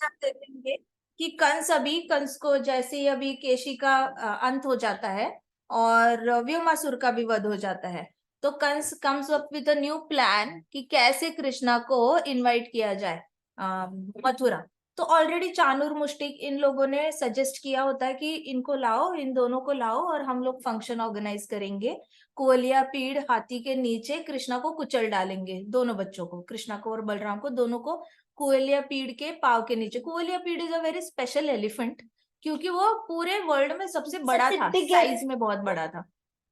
हम देखेंगे कि कंस को जैसे ही अभी केशी का अंत हो जाता है और व्योमासुर का भी वध हो जाता है, तो Kans comes up with a new plan कि कैसे कृष्णा को इनवाइट किया जाए मथुरा। तो ऑलरेडी चाणूर मुष्टिक इन लोगों ने सजेस्ट किया होता है कि इनको लाओ, इन दोनों को लाओ और हम लोग फंक्शन ऑर्गेनाइज करेंगे। कुवलिया पीड़ हाथी के नीचे कृष्णा को कुचल डालेंगे, दोनों बच्चों को, कृष्णा को और बलराम को, दोनों को कुवलिया पीड़ के पाव के नीचे। कुवलिया पीड़ is a very special elephant, क्योंकि वो पूरे वर्ल्ड में सबसे बड़ा था, साइज में बहुत बड़ा था।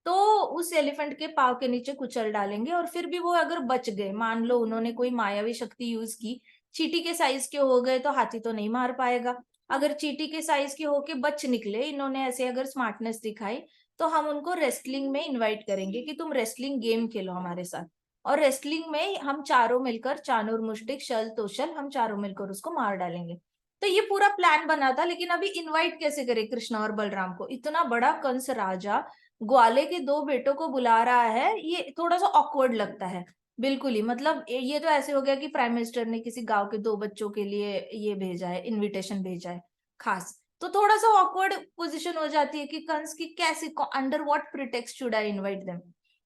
तो उस एलिफेंट के पाव के नीचे कुचल डालेंगे, और फिर भी वो अगर बच गए, मान लो उन्होंने कोई मायावी शक्ति यूज की, चींटी के साइज के हो गए तो हाथी तो नहीं मार पाएगा। अगर चींटी के साइज के होके बच निकले, इन्होंने ऐसे अगर स्मार्टनेस दिखाई, तो हम उनको रेसलिंग में इनवाइट करेंगे कि तुम रेसलिंग गेम खेलो हमारे साथ। और रेसलिंग में हम चारों मिलकर, चाणूर मुष्टिक शल तोशल, हम चारों मिलकर उसको मार डालेंगे। तो ये पूरा प्लान बना था, लेकिन अभी इनवाइट कैसे करे कृष्णा और बलराम को? इतना बड़ा कंस राजा ग्वाले के दो बेटों को बुला रहा है, ये थोड़ा सा ऑकवर्ड लगता है। बिल्कुल ही, मतलब ये तो ऐसे हो गया कि प्राइम मिनिस्टर ने किसी गांव के दो बच्चों के लिए ये भेजा है, इनविटेशन भेजा है खास। तो थोड़ा सा ऑकवर्ड पोजीशन हो जाती है कि कंस की कैसे, under what pretext should I invite them.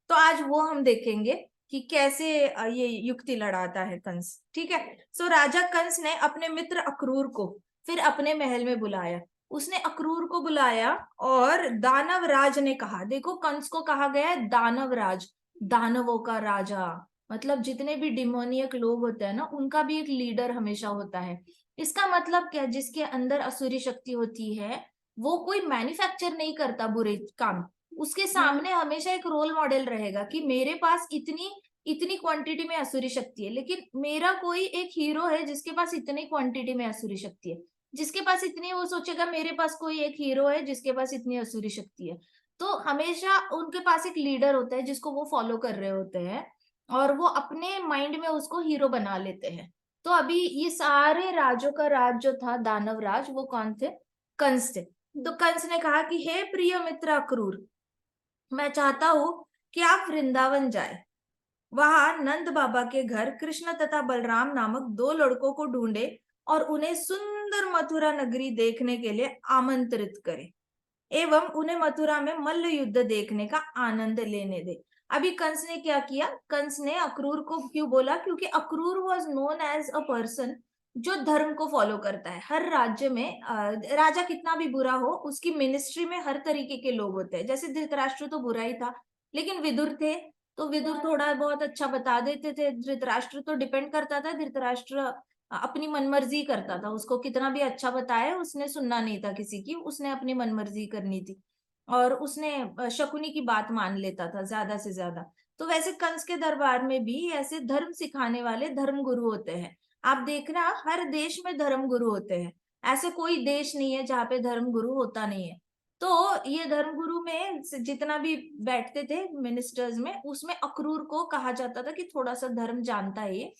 तो आज वो हम देखेंगे कि कैसे ये युक्ति लड़ाता है कंस। ठीक है। सो राजा कंस ने अपने मित्र अक्रूर को फिर अपने महल में बुलाया। उसने अक्रूर को बुलाया और दानव राज ने कहा, देखो कंस को कहा गया है दानव राज, दानवों का राजा। मतलब जितने भी डिमोनियक लोग होते हैं ना, उनका भी एक लीडर हमेशा होता है। इसका मतलब क्या? जिसके अंदर असुरी शक्ति होती है, वो कोई मैन्युफैक्चर नहीं करता बुरे काम। उसके सामने हमेशा एक रोल मॉडल रहेगा कि मेरे पास इतनी इतनी क्वांटिटी में असुरी शक्ति है, लेकिन मेरा कोई एक हीरो है जिसके पास इतनी क्वांटिटी में असुरी शक्ति है। जिसके पास इतनी, वो सोचेगा मेरे पास कोई एक हीरो है जिसके पास इतनी असुरी शक्ति है। तो हमेशा उनके पास एक लीडर होता है जिसको वो फॉलो कर रहे होते हैं, और वो अपने माइंड में उसको हीरो बना लेते हैं। तो अभी ये सारे राजों का राज जो था, दानव राज, वो कौन थे? कंस थे। तो कंस ने कहा कि हे प्रिय मित्र अक्रूर, मैं चाहता हूं कि आप वृंदावन जाए, वहां नंद बाबा के घर कृष्ण तथा बलराम नामक दो लड़कों को ढूंढे और उन्हें सुंदर मथुरा नगरी देखने के लिए आमंत्रित करे, एवं उन्हें मथुरा में मल्ल युद्ध देखने का आनंद लेने दे। अभी कंस ने क्या किया? कंस ने अक्रूर को क्यों बोला? क्योंकि Akrur was known as a person जो धर्म को फॉलो करता है। हर राज्य में राजा कितना भी बुरा हो, उसकी मिनिस्ट्री में हर तरीके के लोग होते हैं। जैसे धृतराष्ट्र तो बुरा ही था, लेकिन विदुर थे, तो विदुर थोड़ा बहुत अच्छा बता देते थे। धृतराष्ट्र तो डिपेंड करता था, धृतराष्ट्र अपनी मनमर्जी करता था, उसको कितना भी अच्छा बताए उसने सुनना नहीं था किसी की, उसने अपनी मनमर्जी करनी थी। और उसने शकुनी की बात मान लेता था ज्यादा से ज्यादा। तो वैसे कंस के दरबार में भी ऐसे धर्म सिखाने वाले धर्म गुरु होते हैं। आप देखना, हर देश में धर्म गुरु होते हैं। ऐसे कोई देश नहीं है जहाँ पे धर्म गुरु होता नहीं है। तो ये धर्म गुरु में जितना भी बैठते थे मिनिस्टर्स में, उसमें अक्रूर को कहा जाता था कि थोड़ा सा धर्म जानता है ये।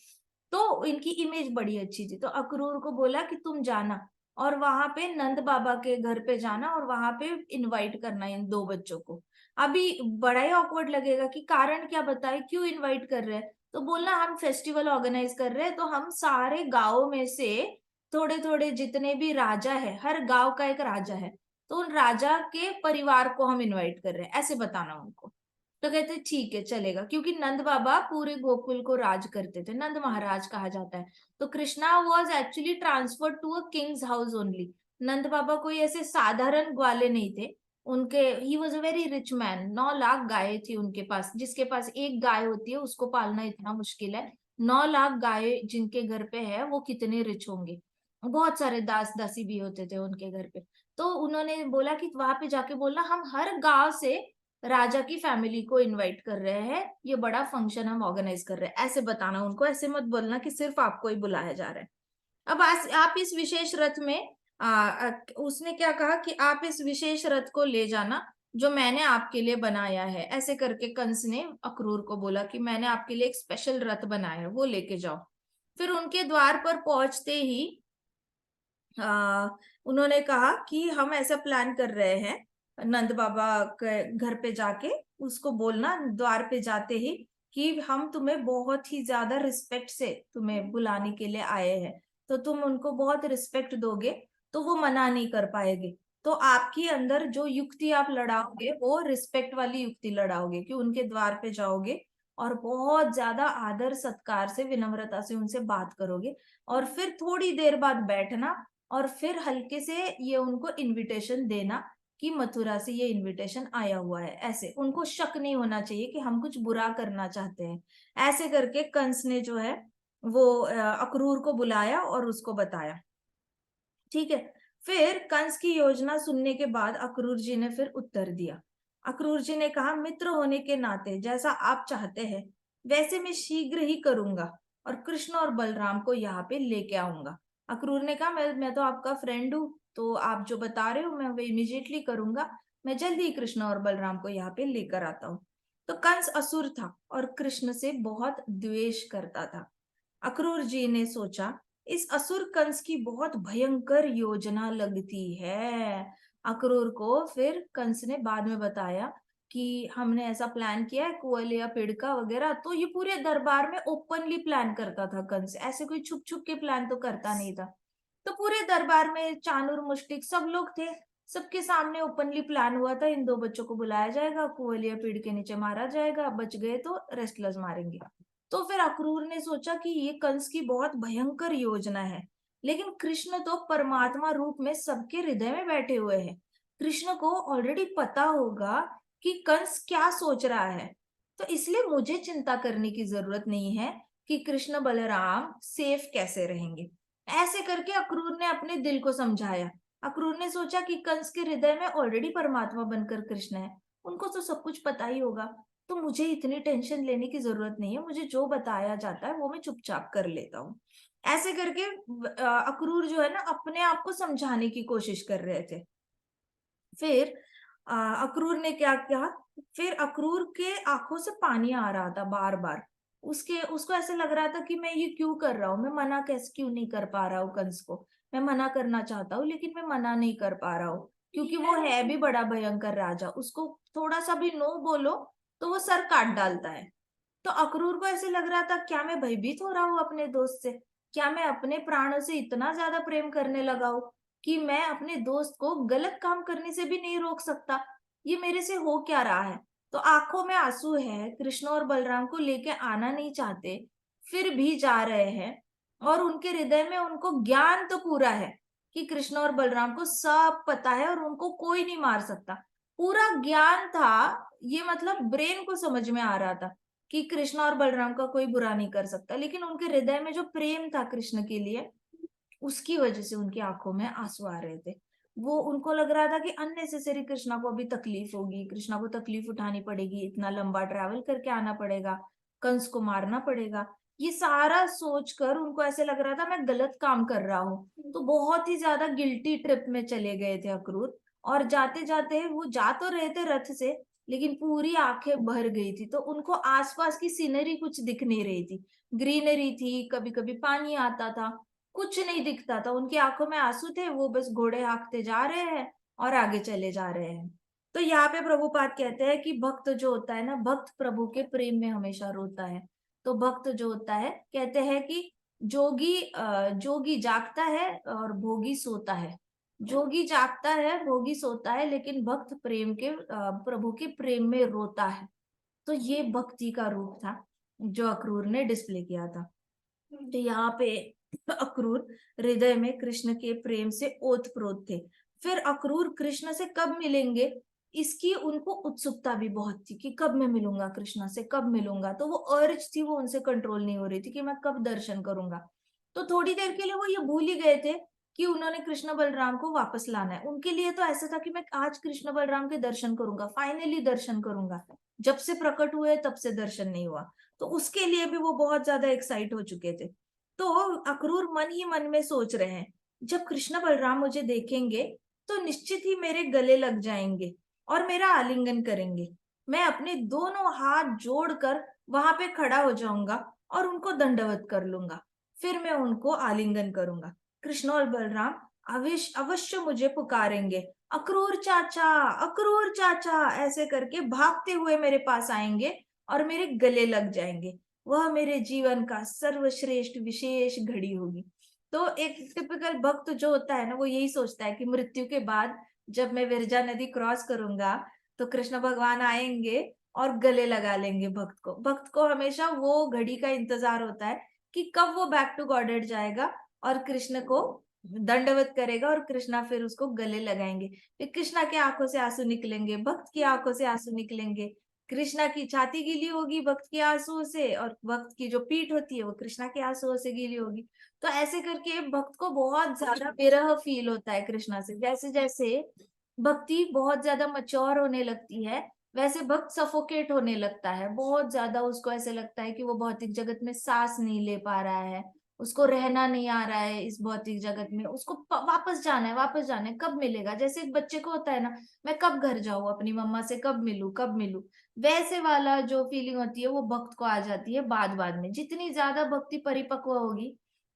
तो इनकी इमेज बड़ी अच्छी थी। तो अक्रूर को बोला कि तुम जाना और वहां पे नंद बाबा के घर पे जाना और वहां पे इनवाइट करना इन दो बच्चों को। अभी बड़ा ही ऑकवर्ड लगेगा कि कारण क्या बताए, क्यों इनवाइट कर रहे हैं? तो बोलना हम फेस्टिवल ऑर्गेनाइज कर रहे हैं, तो हम सारे गांवों में से थोड़े थोड़े जितने भी राजा है, हर गांव का एक राजा है, तो उन राजा के परिवार को हम इनवाइट कर रहे हैं, ऐसे बताना उनको। तो कहते ठीक है चलेगा, क्योंकि नंद बाबा पूरे गोकुल को राज करते थे, नंद महाराज कहा जाता है। तो Krishna was actually transferred to a king's house only. Nand Baba कोई ऐसे साधारण ग्वाले नहीं थे। उनके, he was a very rich man. 9 lakh गाय थी उनके पास। जिसके पास एक गाय होती है उसको पालना इतना मुश्किल है, 9 लाख गाय जिनके घर पे है वो कितने रिच होंगे। बहुत सारे दास दासी भी होते थे उनके घर पे। तो उन्होंने बोला कि वहां पे जाके बोलना हम हर गांव से राजा की फैमिली को इनवाइट कर रहे हैं, ये बड़ा फंक्शन हम ऑर्गेनाइज कर रहे हैं, ऐसे बताना उनको। ऐसे मत बोलना कि सिर्फ आपको ही बुलाया जा रहा है। अब आप इस विशेष रथ में उसने क्या कहा कि आप इस विशेष रथ को ले जाना जो मैंने आपके लिए बनाया है। ऐसे करके कंस ने अक्रूर को बोला कि मैंने आपके लिए एक स्पेशल रथ बनाया है, वो लेके जाओ। फिर उनके द्वार पर पहुंचते ही आ, उन्होंने कहा कि हम ऐसा प्लान कर रहे हैं, नंद बाबा के घर पे जाके उसको बोलना द्वार पे जाते ही कि हम तुम्हें बहुत ही ज्यादा रिस्पेक्ट से तुम्हें बुलाने के लिए आए हैं। तो तुम उनको बहुत रिस्पेक्ट दोगे, तो वो मना नहीं कर पाएंगे। तो आपके अंदर जो युक्ति आप लड़ाओगे वो रिस्पेक्ट वाली युक्ति लड़ाओगे, कि उनके द्वार पे जाओगे और बहुत ज्यादा आदर सत्कार से, विनम्रता से उनसे बात करोगे, और फिर थोड़ी देर बाद बैठना और फिर हल्के से ये उनको इनविटेशन देना कि मथुरा से ये इनविटेशन आया हुआ है। ऐसे उनको शक नहीं होना चाहिए कि हम कुछ बुरा करना चाहते हैं। ऐसे करके कंस ने जो है वो अक्रूर को बुलाया और उसको बताया। ठीक है। फिर कंस की योजना सुनने के बाद अक्रूर जी ने फिर उत्तर दिया। अक्रूर जी ने कहा, मित्र होने के नाते जैसा आप चाहते हैं वैसे मैं शीघ्र ही करूंगा और कृष्ण और बलराम को यहाँ पे लेके आऊंगा। अक्रूर ने कहा, मैं तो आपका फ्रेंड हूँ, तो आप जो बता रहे हो मैं वो इमीडिएटली करूंगा। मैं जल्दी ही कृष्ण और बलराम को यहाँ पे लेकर आता हूँ। तो कंस असुर था और कृष्ण से बहुत द्वेष करता था। अक्रूर जी ने सोचा, इस असुर कंस की बहुत भयंकर योजना लगती है। अक्रूर को फिर कंस ने बाद में बताया कि हमने ऐसा प्लान किया है, कुवलया पिड़का वगैरह। तो ये पूरे दरबार में ओपनली प्लान करता था कंस, ऐसे कोई छुप छुप के प्लान तो करता नहीं था। तो पूरे दरबार में चाणूर मुष्टिक सब लोग थे, सबके सामने ओपनली प्लान हुआ था, इन दो बच्चों को बुलाया जाएगा, कुवलया पेड़ के नीचे मारा जाएगा, बच गए तो रेस्टलर्स मारेंगे। तो फिर अक्रूर ने सोचा कि ये कंस की बहुत भयंकर योजना है, लेकिन कृष्ण तो परमात्मा रूप में सबके हृदय में बैठे हुए हैं। कृष्ण को ऑलरेडी पता होगा कि कंस क्या सोच रहा है, तो इसलिए मुझे चिंता करने की जरूरत नहीं है कि कृष्ण बलराम सेफ कैसे रहेंगे। ऐसे करके अक्रूर ने अपने दिल को समझाया। अक्रूर ने सोचा कि कंस के हृदय में ऑलरेडी परमात्मा बनकर कृष्ण है, उनको तो सब कुछ पता ही होगा, तो मुझे इतनी टेंशन लेने की जरूरत नहीं है, मुझे जो बताया जाता है वो मैं चुपचाप कर लेता हूँ। ऐसे करके अक्रूर जो है ना अपने आप को समझाने की कोशिश कर रहे थे। फिर अक्रूर ने क्या किया, फिर अक्रूर के आंखों से पानी आ रहा था बार बार। उसके उसको ऐसे लग रहा था कि मैं ये क्यों कर रहा हूँ, मैं मना कैसे क्यों नहीं कर पा रहा हूँ कंस को। मैं मना करना चाहता हूँ लेकिन मैं मना नहीं कर पा रहा हूँ, क्योंकि वो है भी बड़ा भयंकर राजा, उसको थोड़ा सा भी नो बोलो तो वो सर काट डालता है। तो अक्रूर को ऐसे लग रहा था, क्या मैं भयभीत हो रहा हूँ अपने दोस्त से? क्या मैं अपने प्राणों से इतना ज्यादा प्रेम करने लगा हूँ कि मैं अपने दोस्त को गलत काम करने से भी नहीं रोक सकता? ये मेरे से हो क्या रहा है? तो आंखों में आंसू है, कृष्ण और बलराम को लेके आना नहीं चाहते, फिर भी जा रहे हैं। और उनके हृदय में उनको ज्ञान तो पूरा है कि कृष्ण और बलराम को सब पता है और उनको कोई नहीं मार सकता। पूरा ज्ञान था, ये मतलब ब्रेन को समझ में आ रहा था कि कृष्ण और बलराम का कोई बुरा नहीं कर सकता, लेकिन उनके हृदय में जो प्रेम था कृष्ण के लिए, उसकी वजह से उनकी आंखों में आंसू आ रहे थे। वो उनको लग रहा था कि अननेसेसरी कृष्णा को अभी तकलीफ होगी, कृष्णा को तकलीफ उठानी पड़ेगी, इतना लंबा ट्रैवल करके आना पड़ेगा, कंस को मारना पड़ेगा। ये सारा सोचकर उनको ऐसे लग रहा था मैं गलत काम कर रहा हूँ, तो बहुत ही ज्यादा गिल्टी ट्रिप में चले गए थे अक्रूर। और जाते जाते वो जा तो रहे थे रथ से, लेकिन पूरी आंखें भर गई थी, तो उनको आसपास की सीनरी कुछ दिख नहीं रही थी। ग्रीनरी थी, कभी कभी पानी आता था, कुछ नहीं दिखता था, उनकी आंखों में आंसू थे, वो बस घोड़े हाँकते जा रहे हैं और आगे चले जा रहे हैं। तो यहाँ पे प्रभुपाद कहते हैं कि भक्त जो होता है ना, भक्त प्रभु के प्रेम में हमेशा रोता है। तो भक्त जो होता है, कहते हैं कि जोगी जागता है और भोगी सोता है। जोगी जागता है, भोगी सोता है, लेकिन भक्त प्रभु के प्रेम में रोता है। तो ये भक्ति का रूप था जो अक्रूर ने डिस्प्ले किया था। तो यहाँ पे अक्रूर हृदय में कृष्ण के प्रेम से ओतप्रोत थे। फिर अक्रूर कृष्ण से कब मिलेंगे, इसकी उनको उत्सुकता भी बहुत थी कि कब मैं मिलूंगा कृष्ण से, कब मिलूंगा। तो वो अर्ज थी, वो उनसे कंट्रोल नहीं हो रही थी कि मैं कब दर्शन करूंगा। तो थोड़ी देर के लिए वो ये भूल ही गए थे कि उन्होंने कृष्ण बलराम को वापस लाना है। उनके लिए तो ऐसा था कि मैं आज कृष्ण बलराम के दर्शन करूंगा, फाइनली दर्शन करूंगा। जब से प्रकट हुए तब से दर्शन नहीं हुआ, तो उसके लिए भी वो बहुत ज्यादा एक्साइट हो चुके थे। तो अक्रूर मन ही मन में सोच रहे हैं, जब कृष्ण बलराम मुझे देखेंगे तो निश्चित ही मेरे गले लग जाएंगे और मेरा आलिंगन करेंगे। मैं अपने दोनों हाथ जोड़कर वहां पे खड़ा हो जाऊंगा और उनको दंडवत कर लूंगा, फिर मैं उनको आलिंगन करूंगा। कृष्ण और बलराम अवश्य अवश्य मुझे पुकारेंगे, अक्रूर चाचा, अक्रूर चाचा, ऐसे करके भागते हुए मेरे पास आएंगे और मेरे गले लग जाएंगे। वह मेरे जीवन का सर्वश्रेष्ठ विशेष घड़ी होगी। तो एक टिपिकल भक्त जो होता है ना, वो यही सोचता है कि मृत्यु के बाद जब मैं विरजा नदी क्रॉस करूंगा, तो कृष्ण भगवान आएंगे और गले लगा लेंगे भक्त को। भक्त को हमेशा वो घड़ी का इंतजार होता है कि कब वो बैक टू गॉडेड जाएगा और कृष्ण को दंडवत करेगा और कृष्णा फिर उसको गले लगाएंगे। फिर कृष्णा की आंखों से आंसू निकलेंगे, भक्त की आंखों से आंसू निकलेंगे। कृष्णा की छाती गीली होगी भक्त के आंसुओं से, और भक्त की जो पीठ होती है वो कृष्णा के आंसुओं से गीली होगी। तो ऐसे करके भक्त को बहुत ज्यादा विरह फील होता है कृष्णा से। जैसे जैसे भक्ति बहुत ज्यादा मच्योर होने लगती है, वैसे भक्त सफोकेट होने लगता है। बहुत ज्यादा उसको ऐसे लगता है कि वो भौतिक जगत में सांस नहीं ले पा रहा है, उसको रहना नहीं आ रहा है इस भौतिक जगत में, उसको वापस जाना है, वापस जाना है। कब मिलेगा? जैसे एक बच्चे को होता है ना, मैं कब घर जाऊं, अपनी मम्मा से कब मिलूं, कब मिलूं। वैसे वाला जो फीलिंग होती है वो भक्त को आ जाती है बाद बाद में। जितनी ज्यादा भक्ति परिपक्व होगी,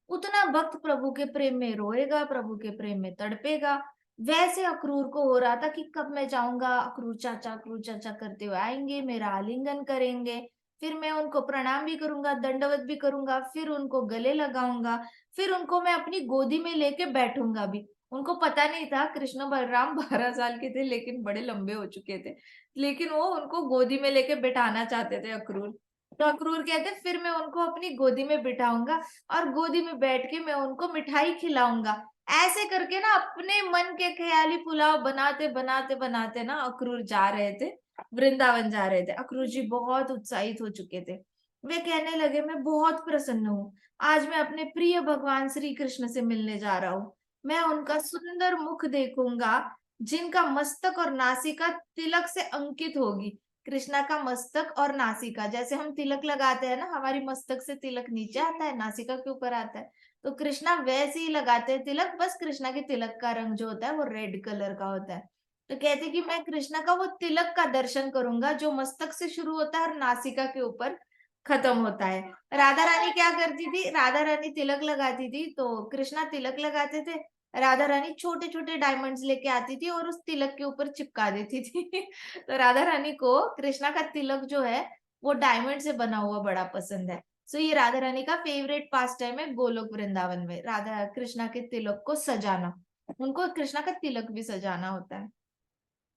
उतना भक्त प्रभु के प्रेम में रोएगा, प्रभु के प्रेम में तड़पेगा। वैसे अक्रूर को हो रहा था कि कब मैं जाऊंगा, अक्रूर चाचा करते हुए आएंगे, मेरा आलिंगन करेंगे, फिर मैं उनको प्रणाम भी करूंगा, दंडवत भी करूंगा, फिर उनको गले लगाऊंगा, फिर उनको मैं अपनी गोदी में लेके बैठूंगा भी। उनको पता नहीं था कृष्ण बलराम 12 साल के थे लेकिन बड़े लंबे हो चुके थे, लेकिन वो उनको गोदी में लेके बिठाना चाहते थे अक्रूर। तो अक्रूर कहते फिर मैं उनको अपनी गोदी में बिठाऊंगा और गोदी में बैठ के मैं उनको मिठाई खिलाऊंगा। ऐसे करके ना अपने मन के ख्याली पुलाव बनाते बनाते बनाते ना अक्रूर जा रहे थे, वृंदावन जा रहे थे। अक्रूर जी बहुत उत्साहित हो चुके थे। वे कहने लगे, मैं बहुत प्रसन्न हूँ, आज मैं अपने प्रिय भगवान श्री कृष्ण से मिलने जा रहा हूँ। मैं उनका सुंदर मुख देखूंगा, जिनका मस्तक और नासिका तिलक से अंकित होगी। कृष्णा का मस्तक और नासिका, जैसे हम तिलक लगाते हैं ना, हमारी मस्तक से तिलक नीचे आता है, नासिका के ऊपर आता है, तो कृष्णा वैसे ही लगाते हैं तिलक। बस कृष्णा के तिलक का रंग जो होता है वो रेड कलर का होता है। तो कहते कि मैं कृष्णा का वो तिलक का दर्शन करूंगा जो मस्तक से शुरू होता है और नासिका के ऊपर खत्म होता है। राधा रानी क्या करती थी? राधा रानी तिलक लगाती थी, तो कृष्णा तिलक लगाते थे, राधा रानी छोटे छोटे डायमंड्स लेके आती थी और उस तिलक के ऊपर चिपका देती थी। तो राधा रानी को कृष्णा का तिलक जो है वो डायमंड से बना हुआ बड़ा पसंद है। सो ये राधा रानी का फेवरेट पास टाइम है गोलोक वृंदावन में, राधा कृष्णा के तिलक को सजाना। उनको कृष्णा का तिलक भी सजाना होता है।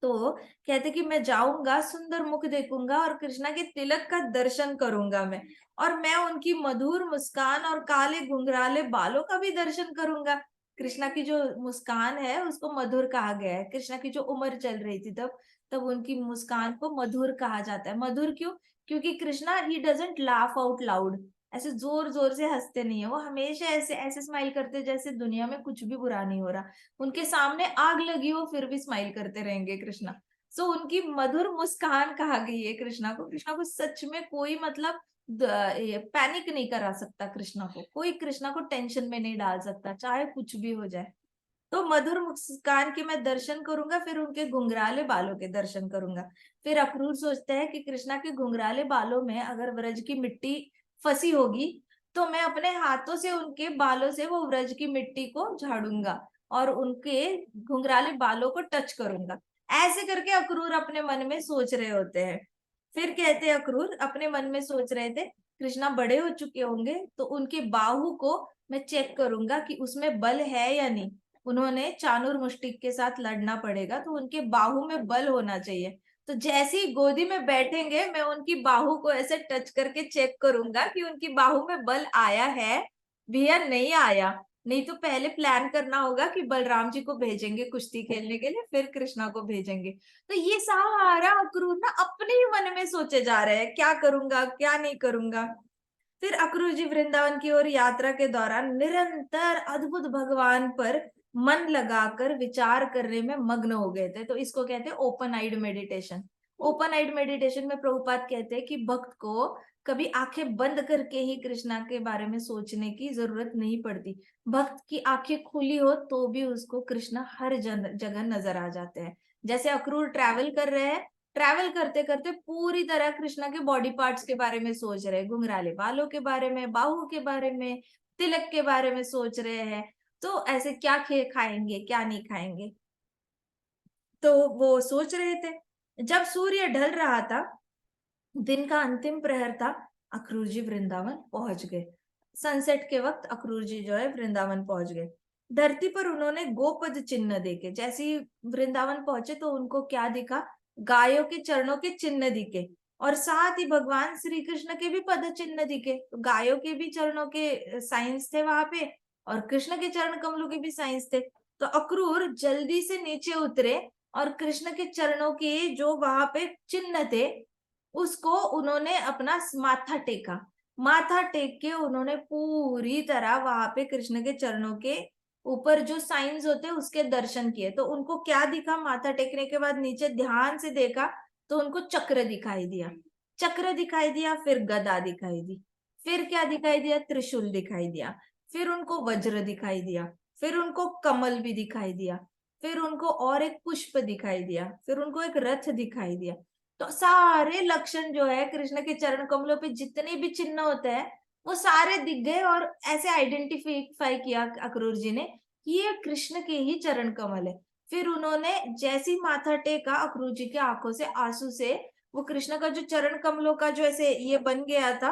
तो कहते कि मैं जाऊंगा, सुंदर मुख देखूंगा और कृष्णा के तिलक का दर्शन करूंगा मैं, और मैं उनकी मधुर मुस्कान और काले घुंघराले बालों का भी दर्शन करूंगा। कृष्णा की जो मुस्कान है उसको मधुर कहा गया है। कृष्णा की जो उम्र चल रही थी तब, तब उनकी मुस्कान को मधुर कहा जाता है। मधुर क्यों? क्योंकि Krishna he doesn't laugh out loud, ऐसे जोर जोर से हंसते नहीं है वो, हमेशा ऐसे ऐसे स्माइल करते जैसे दुनिया में कुछ भी बुरा नहीं हो रहा। उनके सामने आग लगी हो फिर भी स्माइल करते रहेंगे कृष्णा। सो उनकी मधुर मुस्कान कहा गई है कृष्णा को। कृष्णा को सच में कोई मतलब पैनिक नहीं करा सकता, कृष्णा को कोई कृष्णा को टेंशन में नहीं डाल सकता, चाहे कुछ भी हो जाए। तो मधुर मुस्कान के मैं दर्शन करूंगा, फिर उनके घुंघराले बालों के दर्शन करूंगा। फिर अक्रूर सोचते हैं कि कृष्णा के घुंघराले बालों में अगर व्रज की मिट्टी फंसी होगी, तो मैं अपने हाथों से उनके बालों से वो व्रज की मिट्टी को झाड़ूंगा और उनके घुंघराले बालों को टच करूंगा। ऐसे करके अक्रूर अपने मन में सोच रहे होते हैं। फिर कहते हैं अक्रूर अपने मन में सोच रहे थे, कृष्णा बड़े हो चुके होंगे तो उनके बाहु को मैं चेक करूंगा कि उसमें बल है या नहीं। उन्होंने चाणूर मुष्टिक के साथ लड़ना पड़ेगा, तो उनके बाहु में बल होना चाहिए। तो जैसे ही गोदी में बैठेंगे मैं उनकी बाहु को ऐसे टच करके चेक करूंगा कि उनकी बाहु में बल आया है भी या नहीं आया। नहीं तो पहले प्लान करना होगा कि बलराम जी को भेजेंगे कुश्ती खेलने के लिए, फिर कृष्णा को भेजेंगे। तो ये सारा अक्रूर ना अपने ही मन में सोचे जा रहे हैं, क्या करूंगा क्या नहीं करूंगा। फिर अक्रूर जी वृंदावन की ओर यात्रा के दौरान निरंतर अद्भुत भगवान पर मन लगाकर विचार करने में मग्न हो गए थे। तो इसको कहते हैं ओपन आइड मेडिटेशन। ओपन आइड मेडिटेशन में प्रभुपाद कहते हैं कि भक्त को कभी आंखें बंद करके ही कृष्णा के बारे में सोचने की जरूरत नहीं पड़ती। भक्त की आंखें खुली हो तो भी उसको कृष्णा हर जगह नजर आ जाते हैं। जैसे अक्रूर ट्रैवल कर रहे हैं, ट्रैवल करते करते पूरी तरह कृष्णा के बॉडी पार्ट्स के बारे में सोच रहे हैं, घुंघराले बालों के बारे में, बाहु के बारे में, तिलक के बारे में सोच रहे हैं। तो ऐसे क्या खे खाएंगे क्या नहीं खाएंगे, तो वो सोच रहे थे। जब सूर्य ढल रहा था, दिन का अंतिम प्रहर था, अक्रूर जी वृंदावन पहुंच गए। सनसेट के वक्त अक्रूर जी जो है वृंदावन पहुंच गए। धरती पर उन्होंने गोपद चिन्ह देखे। जैसे ही वृंदावन पहुंचे तो उनको क्या दिखा? गायों के चरणों के चिन्ह दिखे, और साथ ही भगवान श्री कृष्ण के भी पद चिन्ह दिखे। तो गायों के भी चरणों के साइंस थे वहां पे, और कृष्ण के चरण कमलों के भी साइंस थे। तो अक्रूर जल्दी से नीचे उतरे और कृष्ण के चरणों के जो वहां पे चिन्ह थे उसको उन्होंने अपना माथा टेका। माथा टेक के उन्होंने पूरी तरह वहां पे कृष्ण के चरणों के ऊपर जो साइंस होते हैं उसके दर्शन किए। तो उनको क्या दिखा? माथा टेकने के बाद नीचे ध्यान से देखा तो उनको चक्र दिखाई दिया। चक्र दिखाई दिया, फिर गदा दिखाई दी, फिर क्या दिखाई दिया? त्रिशूल दिखाई दिया, फिर उनको वज्र दिखाई दिया, फिर उनको कमल भी दिखाई दिया, फिर उनको और एक पुष्प दिखाई दिया, फिर उनको एक रथ दिखाई दिया। तो सारे लक्षण जो है कृष्ण के चरण कमलों पे जितने भी चिन्ह होते हैं वो सारे दिख गए, और ऐसे आइडेंटिफाई किया अक्रूर जी ने कि ये कृष्ण के ही चरण कमल है। फिर उन्होंने जैसे ही माथा टेका, अक्रूर जी की आंखों से आंसू से वो कृष्ण का जो चरण कमलों का जो ऐसे ये बन गया था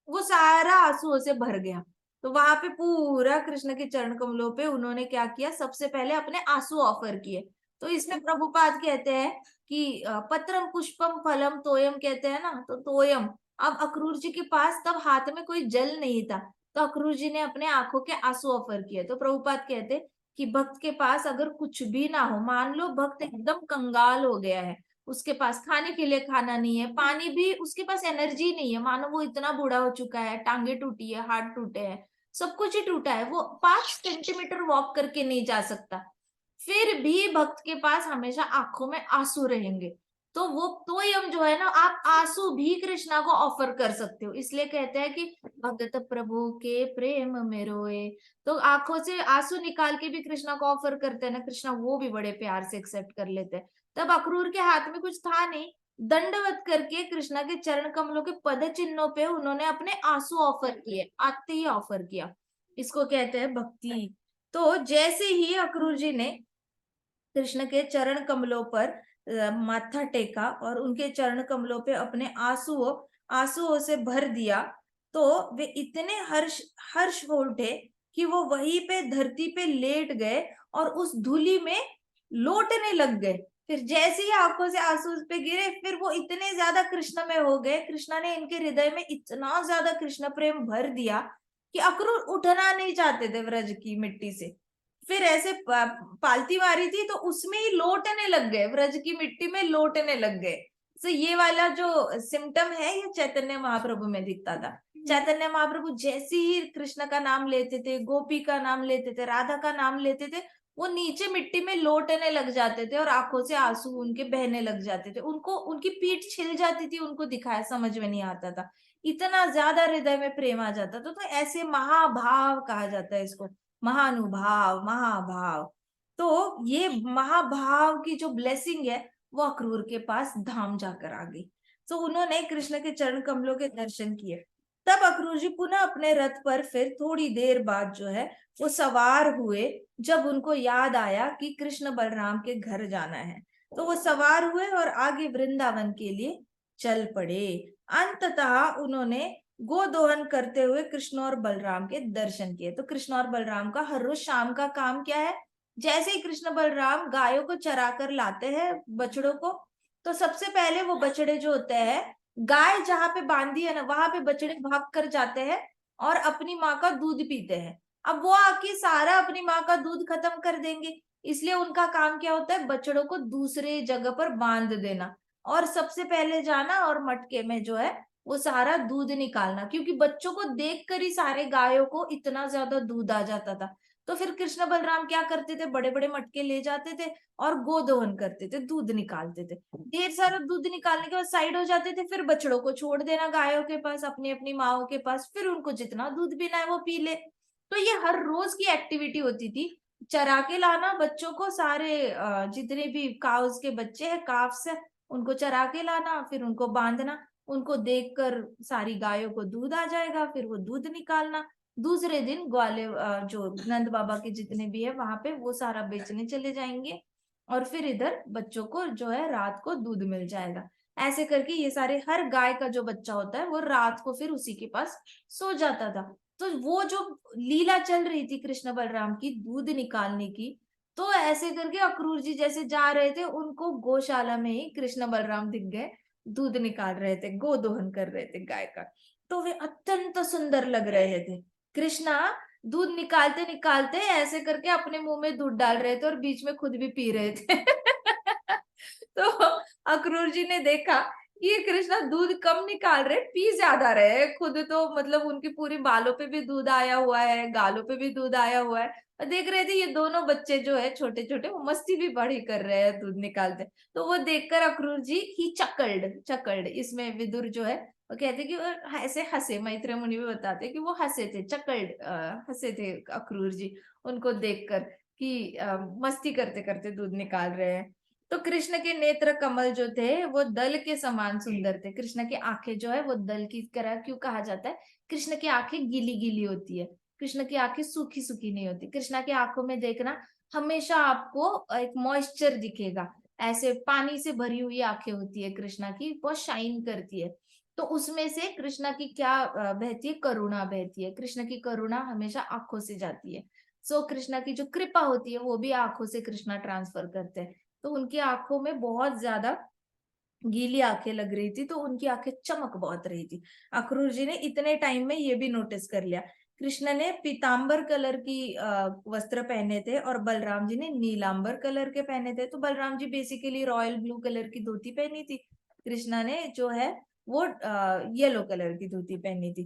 वो सारा आंसुओं से भर गया। तो वहां पे पूरा कृष्ण के चरण कमलों पे उन्होंने क्या किया? सबसे पहले अपने आंसू ऑफर किए। तो इसमें प्रभुपाद कहते हैं कि पत्रम पुष्पम फलम तोयम कहते हैं ना, तो तोयम। अब अक्रूर जी के पास तब हाथ में कोई जल नहीं था, तो अक्रूर जी ने अपने आंखों के आंसू ऑफर किए। तो प्रभुपाद कहते कि भक्त के पास अगर कुछ भी ना हो, मान लो भक्त एकदम कंगाल हो गया है, उसके पास खाने के लिए खाना नहीं है, पानी भी उसके पास एनर्जी नहीं है, मानो वो इतना बूढ़ा हो चुका है, टांगे टूटी है, हाथ टूटे हैं, सब कुछ ही टूटा है, वो 5 सेंटीमीटर वॉक करके नहीं जा सकता, फिर भी भक्त के पास हमेशा आंखों में आंसू रहेंगे। तो वो तो यम जो है ना, आप आंसू भी कृष्णा को ऑफर कर सकते हो। इसलिए कहते हैं कि भगत प्रभु के प्रेम में रोए। तो आंखों से आंसू निकाल के भी कृष्णा को ऑफर करते हैं ना, कृष्णा वो भी बड़े प्यार से एक्सेप्ट कर लेते हैं। तब अक्रूर के हाथ में कुछ था नहीं, दंडवत करके कृष्णा के चरण कमलों के पद चिन्हों पे उन्होंने अपने आंसू ऑफर किए, आते ही ऑफर किया। इसको कहते हैं भक्ति। तो जैसे ही अक्रूर जी ने कृष्ण के चरण कमलों पर माथा टेका और उनके चरण कमलों पे अपने आंसुओं आंसुओं से भर दिया, तो वे इतने हर्ष हर्ष हो उठे कि वो वहीं पे धरती पे लेट गए और उस धूली में लोटने लग गए। फिर जैसे ही आंखों से आंसू उस पे गिरे, फिर वो इतने ज्यादा कृष्ण में हो गए, कृष्णा ने इनके हृदय में इतना ज्यादा कृष्ण प्रेम भर दिया कि अक्रूर उठना नहीं चाहते थे व्रज की मिट्टी से। फिर ऐसे पालती मारी थी तो उसमें ही लोटने लग गए, व्रज की मिट्टी में लोटने लग गए। तो ये वाला जो सिम्टम है ये चैतन्य महाप्रभु में दिखता था। चैतन्य महाप्रभु जैसे ही कृष्ण का नाम लेते थे, गोपी का नाम लेते थे, राधा का नाम लेते थे, वो नीचे मिट्टी में लोटने लग जाते थे और आंखों से आंसू उनके बहने लग जाते थे, उनको उनकी पीठ छिल जाती थी, उनको दिखाया समझ में नहीं आता था, इतना ज्यादा हृदय में प्रेम आ जाता था। तो ऐसे महाभाव कहा जाता है इसको, महानुभाव, महाभाव। तो ये महाभाव की जो ब्लेसिंग है वो अक्रूर के पास धाम जाकर आ गई। तो उन्होंने कृष्ण के चरण कमलों के दर्शन किए। तब अक्रूर जी पुनः अपने रथ पर फिर थोड़ी देर बाद जो है वो सवार हुए, जब उनको याद आया कि कृष्ण बलराम के घर जाना है। तो वो सवार हुए और आगे वृंदावन के लिए चल पड़े। अंततः उन्होंने गोदोहन करते हुए कृष्ण और बलराम के दर्शन किए। तो कृष्ण और बलराम का हर रोज शाम का काम क्या है? जैसे ही कृष्ण बलराम गायों को चरा कर लाते हैं बछड़ों को, तो सबसे पहले वो बछड़े जो होते हैं, गाय जहां पे बांधी है ना वहां पे बछड़े भाग कर जाते हैं और अपनी माँ का दूध पीते हैं। अब वो आके सारा अपनी माँ का दूध खत्म कर देंगे, इसलिए उनका काम क्या होता है? बछड़ों को दूसरे जगह पर बांध देना और सबसे पहले जाना और मटके में जो है वो सारा दूध निकालना, क्योंकि बच्चों को देखकर ही सारे गायों को इतना ज्यादा दूध आ जाता था। तो फिर कृष्ण बलराम क्या करते थे? बड़े बड़े मटके ले जाते थे और गोदोहन करते थे, दूध निकालते थे। ढेर सारा दूध निकालने के बाद साइड हो जाते थे, फिर बछड़ों को छोड़ देना गायों के पास, अपनी अपनी माओ के पास, फिर उनको जितना दूध पीना है वो पी ले। तो ये हर रोज की एक्टिविटी होती थी, चरा के लाना बच्चों को, सारे जितने भी काउस के बच्चे हैं, काफ्स है, उनको चरा के लाना, फिर उनको बांधना, उनको देखकर सारी गायों को दूध आ जाएगा, फिर वो दूध निकालना, दूसरे दिन ग्वाले जो नंद बाबा के जितने भी है वहां पे वो सारा बेचने चले जाएंगे, और फिर इधर बच्चों को जो है रात को दूध मिल जाएगा। ऐसे करके ये सारे, हर गाय का जो बच्चा होता है वो रात को फिर उसी के पास सो जाता था। तो वो जो लीला चल रही थी कृष्ण बलराम की दूध निकालने की, तो ऐसे करके अक्रूर जी जैसे जा रहे थे, उनको गौशाला में ही कृष्ण बलराम दिख गए, दूध निकाल रहे थे, गोदोहन कर रहे थे गाय का। तो वे अत्यंत सुंदर लग रहे थे। कृष्णा दूध निकालते निकालते ऐसे करके अपने मुंह में दूध डाल रहे थे और बीच में खुद भी पी रहे थे। तो अक्रूर जी ने देखा कि ये कृष्णा दूध कम निकाल रहे, पी ज्यादा रहे, खुद तो मतलब उनकी पूरी बालों पे भी दूध आया हुआ है, गालों पे भी दूध आया हुआ है, और देख रहे थे ये दोनों बच्चे जो है छोटे छोटे, वो मस्ती भी बड़ी कर रहे हैं दूध निकालते। तो वो देखकर अक्रूर जी ही चकल्ड चकल्ड, इसमें विदुर जो है वो कहते कि वो ऐसे हंसे, मैत्रेय मुनि भी बताते कि वो हंसे थे, चकल्ड हंसे थे अक्रूर जी उनको देखकर कि मस्ती करते करते दूध निकाल रहे हैं। तो कृष्ण के नेत्र कमल जो थे वो दल के समान सुंदर थे। कृष्ण की आंखें जो है वो दल की तरह क्यों कहा जाता है? कृष्ण की आंखें गीली गीली होती है, कृष्ण की आंखें सूखी सूखी नहीं होती। कृष्ण की आंखों में देखना हमेशा आपको एक मॉइस्चर दिखेगा, ऐसे पानी से भरी हुई आंखें होती है कृष्णा की, बहुत शाइन करती है। तो उसमें से कृष्णा की क्या बहती है? करुणा बहती है। कृष्ण की करुणा हमेशा आंखों से जाती है। सो कृष्णा की जो कृपा होती है वो भी आंखों से कृष्णा ट्रांसफर करते हैं। तो उनकी आंखों में बहुत ज्यादा गीली आंखें लग रही थी, तो उनकी आंखें चमक बहुत रही थी। अक्रूर जी ने इतने टाइम में ये भी नोटिस कर लिया। कृष्ण ने पीतांबर कलर की वस्त्र पहने थे और बलराम जी ने नीलांबर कलर के पहने थे। तो Balram ji basically royal blue colour की धोती पहनी थी, कृष्णा ने जो है वो येलो कलर की धोती पहनी थी।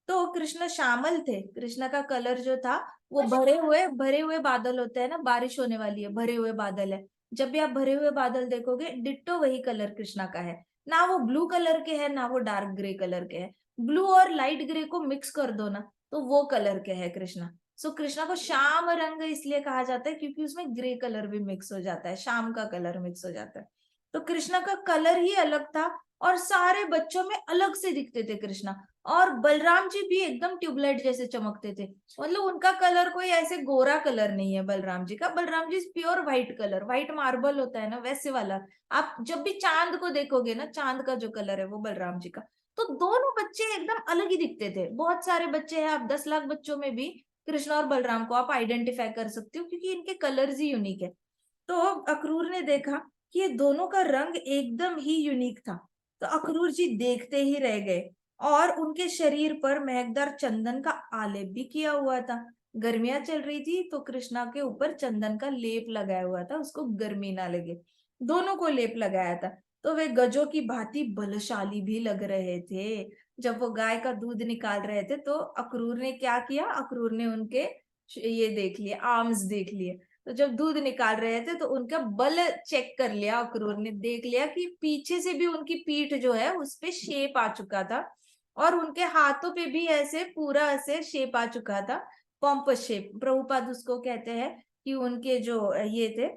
तो कृष्ण श्यामल थे। कृष्ण का कलर जो था वो भरे हुए बादल होते हैं ना, बारिश होने वाली है, भरे हुए बादल है, जब भी आप भरे हुए बादल देखोगे डिट्टो वही कलर कृष्णा का है। ना वो ब्लू कलर के है ना वो डार्क ग्रे कलर के है, ब्लू और लाइट ग्रे को मिक्स कर दो ना तो वो कलर के है कृष्णा। सो कृष्णा को श्याम रंग इसलिए कहा जाता है क्योंकि उसमें ग्रे कलर भी मिक्स हो जाता है, शाम का कलर मिक्स हो जाता है। तो कृष्णा का कलर ही अलग था और सारे बच्चों में अलग से दिखते थे कृष्णा। और बलराम जी भी एकदम ट्यूबलाइट जैसे चमकते थे, मतलब उनका कलर कोई ऐसे गोरा कलर नहीं है बलराम जी का। Balram ji pure white colour, white marble होता है ना वैसे वाला। आप जब भी चांद को देखोगे ना, चांद का जो कलर है वो बलराम जी का। तो दोनों बच्चे एकदम अलग ही दिखते थे। बहुत सारे बच्चे हैं, आप 10 लाख बच्चों में भी कृष्ण और बलराम को आप आइडेंटिफाई कर सकते हो क्योंकि इनके कलर्स ही यूनिक है। तो अक्रूर ने देखा कि ये दोनों का रंग एकदम ही यूनिक था। तो अक्रूर जी देखते ही रह गए और उनके शरीर पर महकदार चंदन का आलेप भी किया हुआ था। गर्मियां चल रही थी तो कृष्णा के ऊपर चंदन का लेप लगाया हुआ था, उसको गर्मी ना लगे, दोनों को लेप लगाया था। तो वे गजों की भांति बलशाली भी लग रहे थे। जब वो गाय का दूध निकाल रहे थे तो अक्रूर ने क्या किया? अक्रूर ने उनके ये देख लिए, आर्म्स देख लिए। तो जब दूध निकाल रहे थे तो उनका बल चेक कर लिया अक्रूर ने, देख लिया कि पीछे से भी उनकी पीठ जो है उस पे शेप आ चुका था और उनके हाथों पे भी ऐसे पूरा ऐसे शेप आ चुका था, पॉम्पस शेप प्रभुपाद उसको कहते हैं कि उनके जो ये थे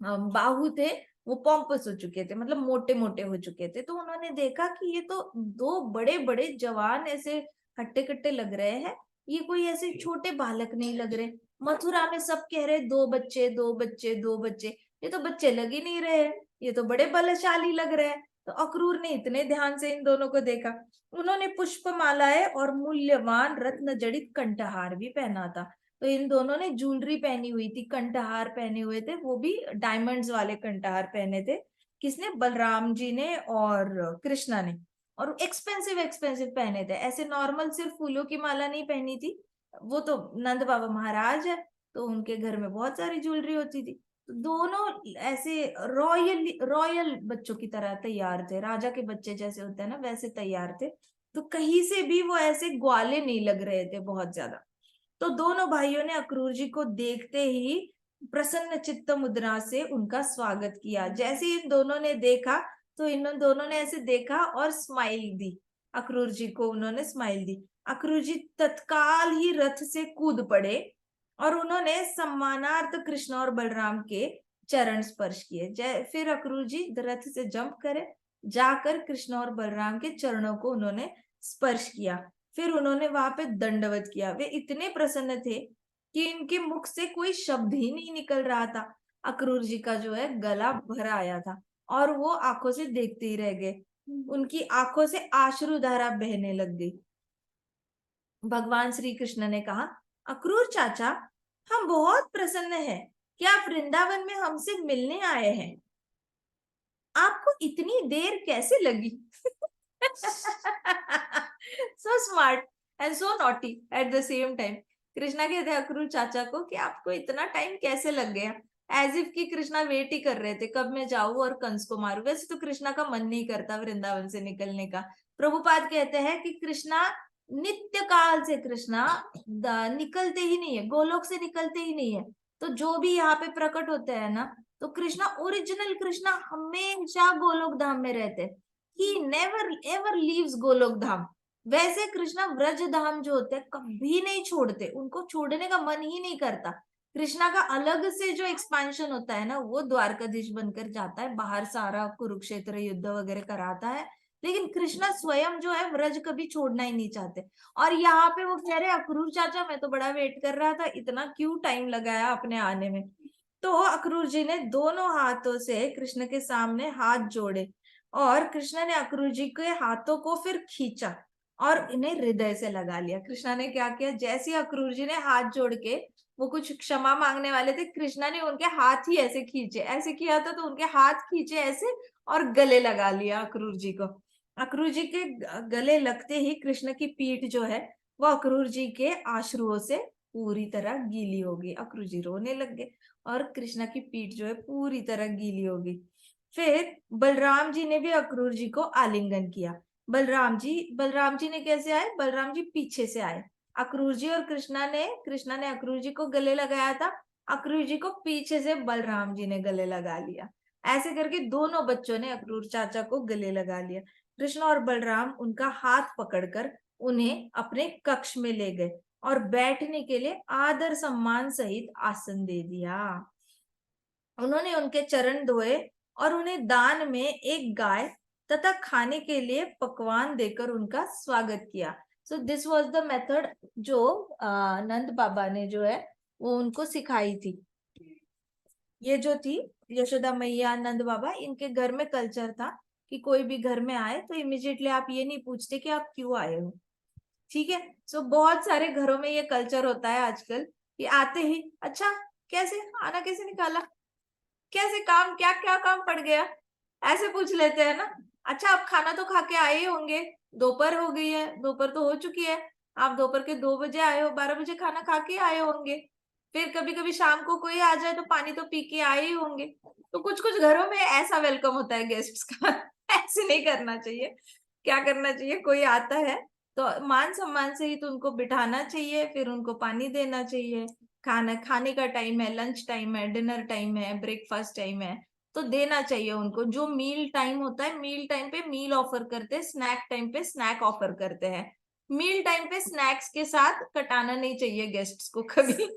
बाहु थे वो पॉम्पस हो चुके थे, मतलब मोटे मोटे हो चुके थे। तो उन्होंने देखा कि ये तो दो बड़े बड़े जवान ऐसे हट्टे कट्टे लग रहे हैं, ये कोई ऐसे छोटे बालक नहीं लग रहे। मथुरा में सब कह रहे दो बच्चे दो बच्चे दो बच्चे, ये तो बच्चे लग ही नहीं रहे, ये तो बड़े बलशाली लग रहे हैं। तो अक्रूर ने इतने ध्यान से इन दोनों को देखा। उन्होंने पुष्प मालाएं और मूल्यवान रत्न जड़ित कंठहार भी पहना था। तो इन दोनों ने ज्वेलरी पहनी हुई थी, कंठहार पहने हुए थे, वो भी डायमंड्स वाले कंठहार पहने थे। किसने? बलराम जी ने और कृष्णा ने। और एक्सपेंसिव एक्सपेंसिव पहने थे, ऐसे नॉर्मल सिर्फ फूलों की माला नहीं पहनी थी। वो तो नंद बाबा महाराज है तो उनके घर में बहुत सारी ज्वेलरी होती थी। तो दोनों ऐसे रॉयल रॉयल बच्चों की तरह तैयार थे, राजा के बच्चे जैसे होते हैं ना वैसे तैयार थे। तो कहीं से भी वो ऐसे ग्वाले नहीं लग रहे थे बहुत ज्यादा। तो दोनों भाइयों ने अक्रूर जी को देखते ही प्रसन्न चित्त मुद्रा से उनका स्वागत किया। जैसे ही इन दोनों ने देखा तो इन दोनों ने ऐसे देखा और स्माइल दी, अक्रूर जी को उन्होंने स्माइल दी। अक्रूर जी तत्काल ही रथ से कूद पड़े और उन्होंने सम्मानार्थ कृष्ण और बलराम के चरण स्पर्श किए। फिर अक्रूर जी रथ से जंप करे, जाकर कृष्ण और बलराम के चरणों को उन्होंने स्पर्श किया। फिर उन्होंने वहां पे दंडवत किया। वे इतने प्रसन्न थे कि इनके मुख से कोई शब्द ही नहीं निकल रहा था। अक्रूर जी का जो है गला भर आया था और वो आंखों से देखते ही रह गए। उनकी आंखों से आश्रु धारा बहने लग गई। भगवान श्री कृष्ण ने कहा, अक्रूर चाचा, हम बहुत प्रसन्न हैं कि आप वृंदावन में हमसे मिलने आए हैं। आपको इतनी देर कैसे लगी? So smart and so naughty at the same time. Krishna कहते हैं अक्रूर चाचा को कि आपको इतना टाइम कैसे लग गया, एज इफ कि कृष्णा वेट ही कर रहे थे कब मैं जाऊं और कंस को मारूं। वैसे तो कृष्णा का मन नहीं करता वृंदावन से निकलने का। प्रभुपाद कहते हैं कि कृष्णा नित्य काल से कृष्णा निकलते ही नहीं है, गोलोक से निकलते ही नहीं है। तो जो भी यहाँ पे प्रकट होते हैं ना, तो कृष्णा, ओरिजिनल कृष्णा हमेशा गोलोक धाम में रहते। He never ever leaves Golok Dham. वैसे कृष्णा व्रज धाम जो होते हैं कभी नहीं छोड़ते, उनको छोड़ने का मन ही नहीं करता। कृष्णा का अलग से जो एक्सपांशन होता है ना, वो द्वारकाधीश बनकर जाता है, बाहर सारा कुरुक्षेत्र युद्ध वगैरह कराता है। लेकिन कृष्णा स्वयं जो है व्रज कभी छोड़ना ही नहीं चाहते। और यहाँ पे वो कह रहे अक्रूर चाचा, मैं तो बड़ा वेट कर रहा था, इतना क्यों टाइम लगाया अपने आने में। तो अक्रूर जी ने दोनों हाथों से कृष्ण के सामने हाथ जोड़े और कृष्ण ने अक्रूर जी के हाथों को फिर खींचा और इन्हें हृदय से लगा लिया। कृष्णा ने क्या किया, जैसे अक्रूर जी ने हाथ जोड़ के वो कुछ क्षमा मांगने वाले थे, कृष्णा ने उनके हाथ ही ऐसे खींचे, ऐसे किया था तो उनके हाथ खींचे ऐसे और गले लगा लिया अक्रूर जी को। अक्रूर जी के गले लगते ही कृष्ण की पीठ जो है वो अक्रूर जी के आश्रुओं से पूरी तरह गीली हो गई। अक्रूर जी रोने लग गए और कृष्णा की पीठ जो है पूरी तरह गीली हो गई। फिर बलराम जी ने भी अक्रूर जी को आलिंगन किया। बलराम जी ने कैसे आए, बलराम जी पीछे से आए। अक्रूर जी और कृष्णा ने अक्रूर जी को गले लगाया था, अक्रूर जी को पीछे से बलराम जी ने गले लगा लिया। ऐसे करके दोनों बच्चों ने अक्रूर चाचा को गले लगा लिया। कृष्ण और बलराम उनका हाथ पकड़कर उन्हें अपने कक्ष में ले गए और बैठने के लिए आदर सम्मान सहित आसन दे दिया। उन्होंने उनके चरण धोए और उन्हें दान में एक गाय तथा खाने के लिए पकवान देकर उनका स्वागत किया। So this was the method जो नंद बाबा ने जो है वो उनको सिखाई थी। ये जो थी यशोदा मैया, नंद बाबा, इनके घर में कल्चर था कि कोई भी घर में आए तो इमिजिएटली आप ये नहीं पूछते कि आप क्यों आए हो। ठीक है। सो बहुत सारे घरों में ये कल्चर होता है आजकल कि आते ही, अच्छा कैसे आना, कैसे निकाला, कैसे काम, क्या क्या काम पड़ गया, ऐसे पूछ लेते हैं ना। अच्छा आप खाना तो खा के आए ही होंगे, दोपहर हो गई है, दोपहर तो हो चुकी है, आप दोपहर के 2 बजे आए हो, 12 बजे खाना खा के आए होंगे। फिर कभी कभी शाम को कोई आ जाए तो पानी तो पी के आए ही होंगे। तो कुछ कुछ घरों में ऐसा वेलकम होता है गेस्ट्स का। ऐसे नहीं करना चाहिए। क्या करना चाहिए, कोई आता है तो मान सम्मान से ही तो उनको बिठाना चाहिए, फिर उनको पानी देना चाहिए। खाना खाने का टाइम है, लंच टाइम है, डिनर टाइम है, ब्रेकफास्ट टाइम है, तो देना चाहिए उनको। जो मील टाइम होता है, मील टाइम पे मील ऑफर करते हैं, स्नैक टाइम पे स्नैक ऑफर करते हैं। मील टाइम पे स्नैक्स के साथ कटाना नहीं चाहिए गेस्ट्स को कभी।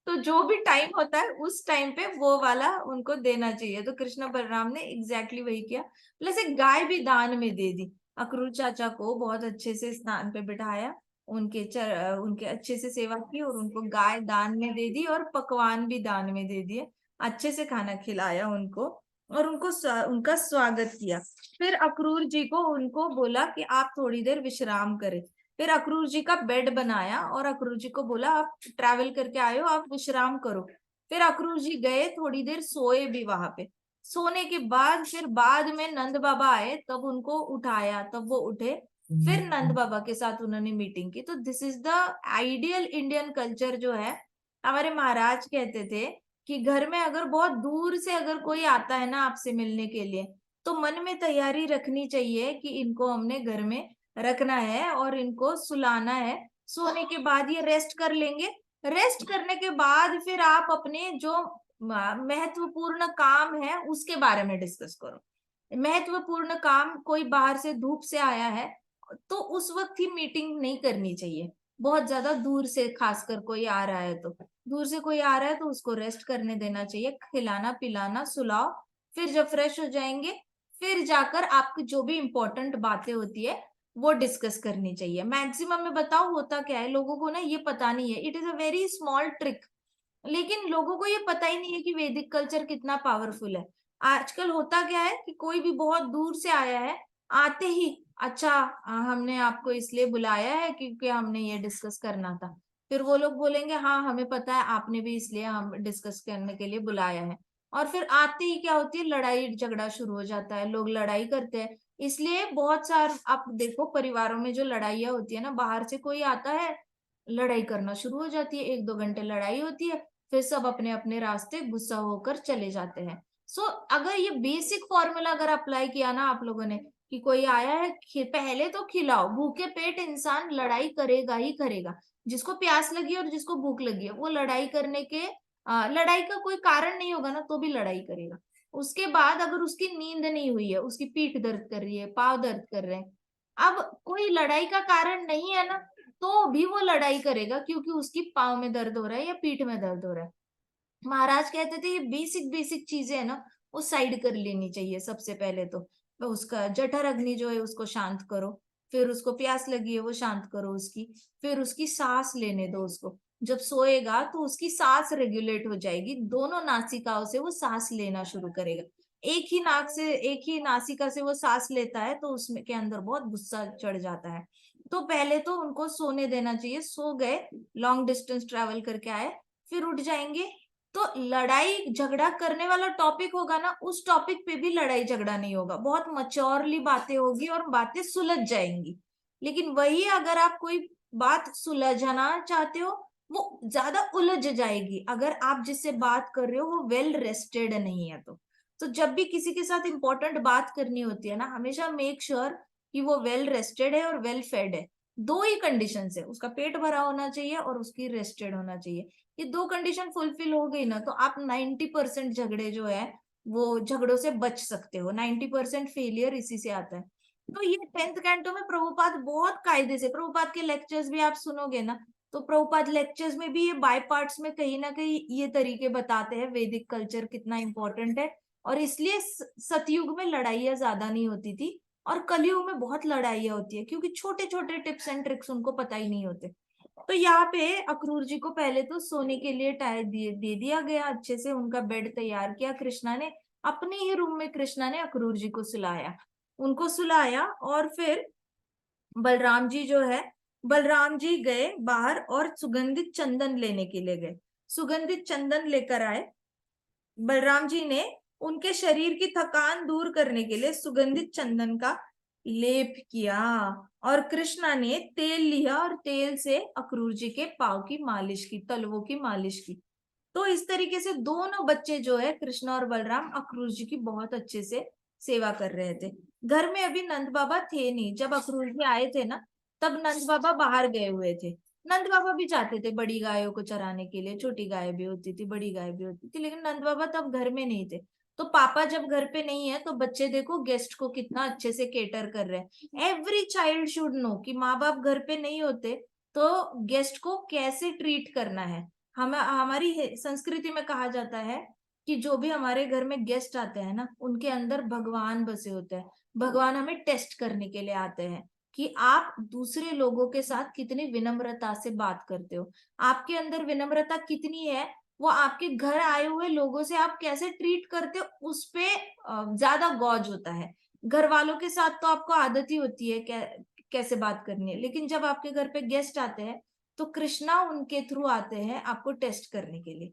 तो जो भी टाइम होता है उस टाइम पे वो वाला उनको देना चाहिए। तो कृष्ण बलराम ने एग्जैक्टली वही किया। प्लस एक गाय भी दान में दे दी। अक्रूर चाचा को बहुत अच्छे से स्नान पे बिठाया, उनके अच्छे से सेवा की और उनको गाय दान में दे दी और पकवान भी दान में दे दिए। अच्छे से खाना खिलाया उनको और उनका स्वागत किया। फिर अक्रूर जी को उनको बोला कि आप थोड़ी देर विश्राम करें। फिर अक्रूर जी का बेड बनाया और अक्रूर जी को बोला आप ट्रैवल करके आए हो, आप विश्राम करो। फिर अक्रूर जी गए, थोड़ी देर सोए भी वहां पे। सोने के बाद फिर बाद में नंद बाबा आए, तब उनको उठाया, तब वो उठे। फिर नंद बाबा के साथ उन्होंने मीटिंग की। तो this is the ideal Indian culture जो है। हमारे महाराज कहते थे कि घर में अगर बहुत दूर से अगर कोई आता है ना आपसे मिलने के लिए, तो मन में तैयारी रखनी चाहिए कि इनको हमने घर में रखना है और इनको सुलाना है। सोने के बाद ये रेस्ट कर लेंगे। रेस्ट करने के बाद फिर आप अपने जो महत्वपूर्ण काम है उसके बारे में डिस्कस करो। महत्वपूर्ण काम, कोई बाहर से धूप से आया है तो उस वक्त ही मीटिंग नहीं करनी चाहिए। बहुत ज्यादा दूर से खासकर कोई आ रहा है तो, दूर से कोई आ रहा है तो उसको रेस्ट करने देना चाहिए, खिलाना पिलाना सुलाओ। फिर जब फ्रेश हो जाएंगे फिर जाकर आपकी जो भी इंपॉर्टेंट बातें होती है वो डिस्कस करनी चाहिए। मैक्सिमम में बताओ होता क्या है, लोगों को ना ये पता नहीं है। It is a very small trick, लेकिन लोगों को ये पता ही नहीं है कि वैदिक कल्चर कितना पावरफुल है। आजकल होता क्या है कि कोई भी बहुत दूर से आया है, आते ही अच्छा, हमने आपको इसलिए बुलाया है क्योंकि हमने ये डिस्कस करना था। फिर वो लोग बोलेंगे हाँ हमें पता है, आपने भी इसलिए हम डिस्कस करने के लिए बुलाया है। और फिर आते ही क्या होती है, लड़ाई झगड़ा शुरू हो जाता है, लोग लड़ाई करते हैं। इसलिए बहुत सार आप देखो परिवारों में जो लड़ाइयाँ होती है ना, बाहर से कोई आता है, लड़ाई करना शुरू हो जाती है, 1-2 घंटे लड़ाई होती है, फिर सब अपने अपने रास्ते गुस्सा होकर चले जाते हैं। सो अगर ये बेसिक फॉर्मूला अगर अप्लाई किया ना आप लोगों ने, कि कोई आया है, पहले तो खिलाओ, भूखे पेट इंसान लड़ाई करेगा ही करेगा। जिसको प्यास लगी है और जिसको भूख लगी है, वो लड़ाई करने के लड़ाई का कोई कारण नहीं होगा ना, तो भी लड़ाई करेगा। उसके बाद अगर उसकी नींद नहीं हुई है, उसकी पीठ दर्द कर रही है, पाँव दर्द कर रहे हैं, अब कोई लड़ाई का कारण नहीं है ना, तो भी वो लड़ाई करेगा क्योंकि उसकी पाँव में दर्द हो रहा है या पीठ में दर्द हो रहा है। महाराज कहते थे ये बेसिक बेसिक चीजें है ना, वो साइड कर लेनी चाहिए सबसे पहले तो उसका जठर अग्नि जो है उसको शांत करो, फिर उसको प्यास लगी है वो शांत करो उसकी, फिर उसकी सांस लेने दो उसको। जब सोएगा तो उसकी सांस रेगुलेट हो जाएगी, दोनों नासिकाओं से वो सांस लेना शुरू करेगा। एक ही नाक से, एक ही नासिका से वो सांस लेता है तो उसमें के अंदर बहुत गुस्सा चढ़ जाता है। तो पहले तो उनको सोने देना चाहिए, सो गए, लॉन्ग डिस्टेंस ट्रेवल करके आए, फिर उठ जाएंगे। तो लड़ाई झगड़ा करने वाला टॉपिक होगा ना, उस टॉपिक पे भी लड़ाई झगड़ा नहीं होगा, बहुत मच्योरली बातें होगी और बातें सुलझ जाएंगी। लेकिन वही अगर आप कोई बात सुलझाना चाहते हो, वो ज्यादा उलझ जाएगी अगर आप जिससे बात कर रहे हो वो वेल रेस्टेड नहीं है। तो जब भी किसी के साथ इंपॉर्टेंट बात करनी होती है ना, हमेशा मेक श्योर कि वो वेल रेस्टेड है और वेल फेड है। दो ही कंडीशन है, उसका पेट भरा होना चाहिए और उसकी रेस्टेड होना चाहिए। ये दो कंडीशन फुलफिल हो गई ना, तो आप 90% झगड़े जो है वो झगड़ों से बच सकते हो। 90% फेलियर इसी से आता है। तो ये 10th कैंटो में प्रभुपाद बहुत कायदे से, प्रभुपाद के लेक्चर्स भी आप सुनोगे ना, तो प्रभुपाद लेक्चर्स में भी ये बाय पार्ट्स में कहीं ना कहीं ये तरीके बताते हैं वैदिक कल्चर कितना इंपॉर्टेंट है। और इसलिए सतयुग में लड़ाइयाँ ज्यादा नहीं होती थी और कलयुग में बहुत लड़ाइयाँ होती है, क्योंकि छोटे छोटे टिप्स एंड ट्रिक्स उनको पता ही नहीं होते। तो यहाँ पे अक्रूर जी को पहले तो सोने के लिए दे दिया गया, अच्छे से उनका बेड तैयार किया कृष्णा ने, अपने ही रूम में कृष्णा ने अक्रूर जी को सुलाया, उनको सुलाया। और फिर बलराम जी जो है, बलराम जी गए बाहर और सुगंधित चंदन लेने के लिए गए, सुगंधित चंदन लेकर आए। बलराम जी ने उनके शरीर की थकान दूर करने के लिए सुगंधित चंदन का लेप किया, और कृष्णा ने तेल लिया और तेल से अक्रूर जी के पांव की मालिश की, तलवों की मालिश की। तो इस तरीके से दोनों बच्चे जो है, कृष्णा और बलराम, अक्रूर जी की बहुत अच्छे से सेवा कर रहे थे। घर में अभी नंद बाबा थे नहीं, जब अक्रूर जी आए थे ना, तब नंद बाबा बाहर गए हुए थे। नंद बाबा भी जाते थे बड़ी गायों को चराने के लिए, छोटी गाय भी होती थी, बड़ी गाय भी होती थी, लेकिन नंद बाबा तब घर में नहीं थे। तो पापा जब घर पे नहीं है तो बच्चे देखो गेस्ट को कितना अच्छे से केटर कर रहे हैं। एवरी चाइल्ड शुड नो कि माँ बाप घर पे नहीं होते तो गेस्ट को कैसे ट्रीट करना है। हम हमारी संस्कृति में कहा जाता है कि जो भी हमारे घर में गेस्ट आते हैं ना, उनके अंदर भगवान बसे होते हैं। भगवान हमें टेस्ट करने के लिए आते हैं कि आप दूसरे लोगों के साथ कितनी विनम्रता से बात करते हो, आपके अंदर विनम्रता कितनी है, वो आपके घर आए हुए लोगों से आप कैसे ट्रीट करते हो उस पे ज्यादा गौज होता है। घर वालों के साथ तो आपको आदत ही होती है कैसे बात करनी है, लेकिन जब आपके घर पे गेस्ट आते हैं तो कृष्णा उनके थ्रू आते हैं आपको टेस्ट करने के लिए।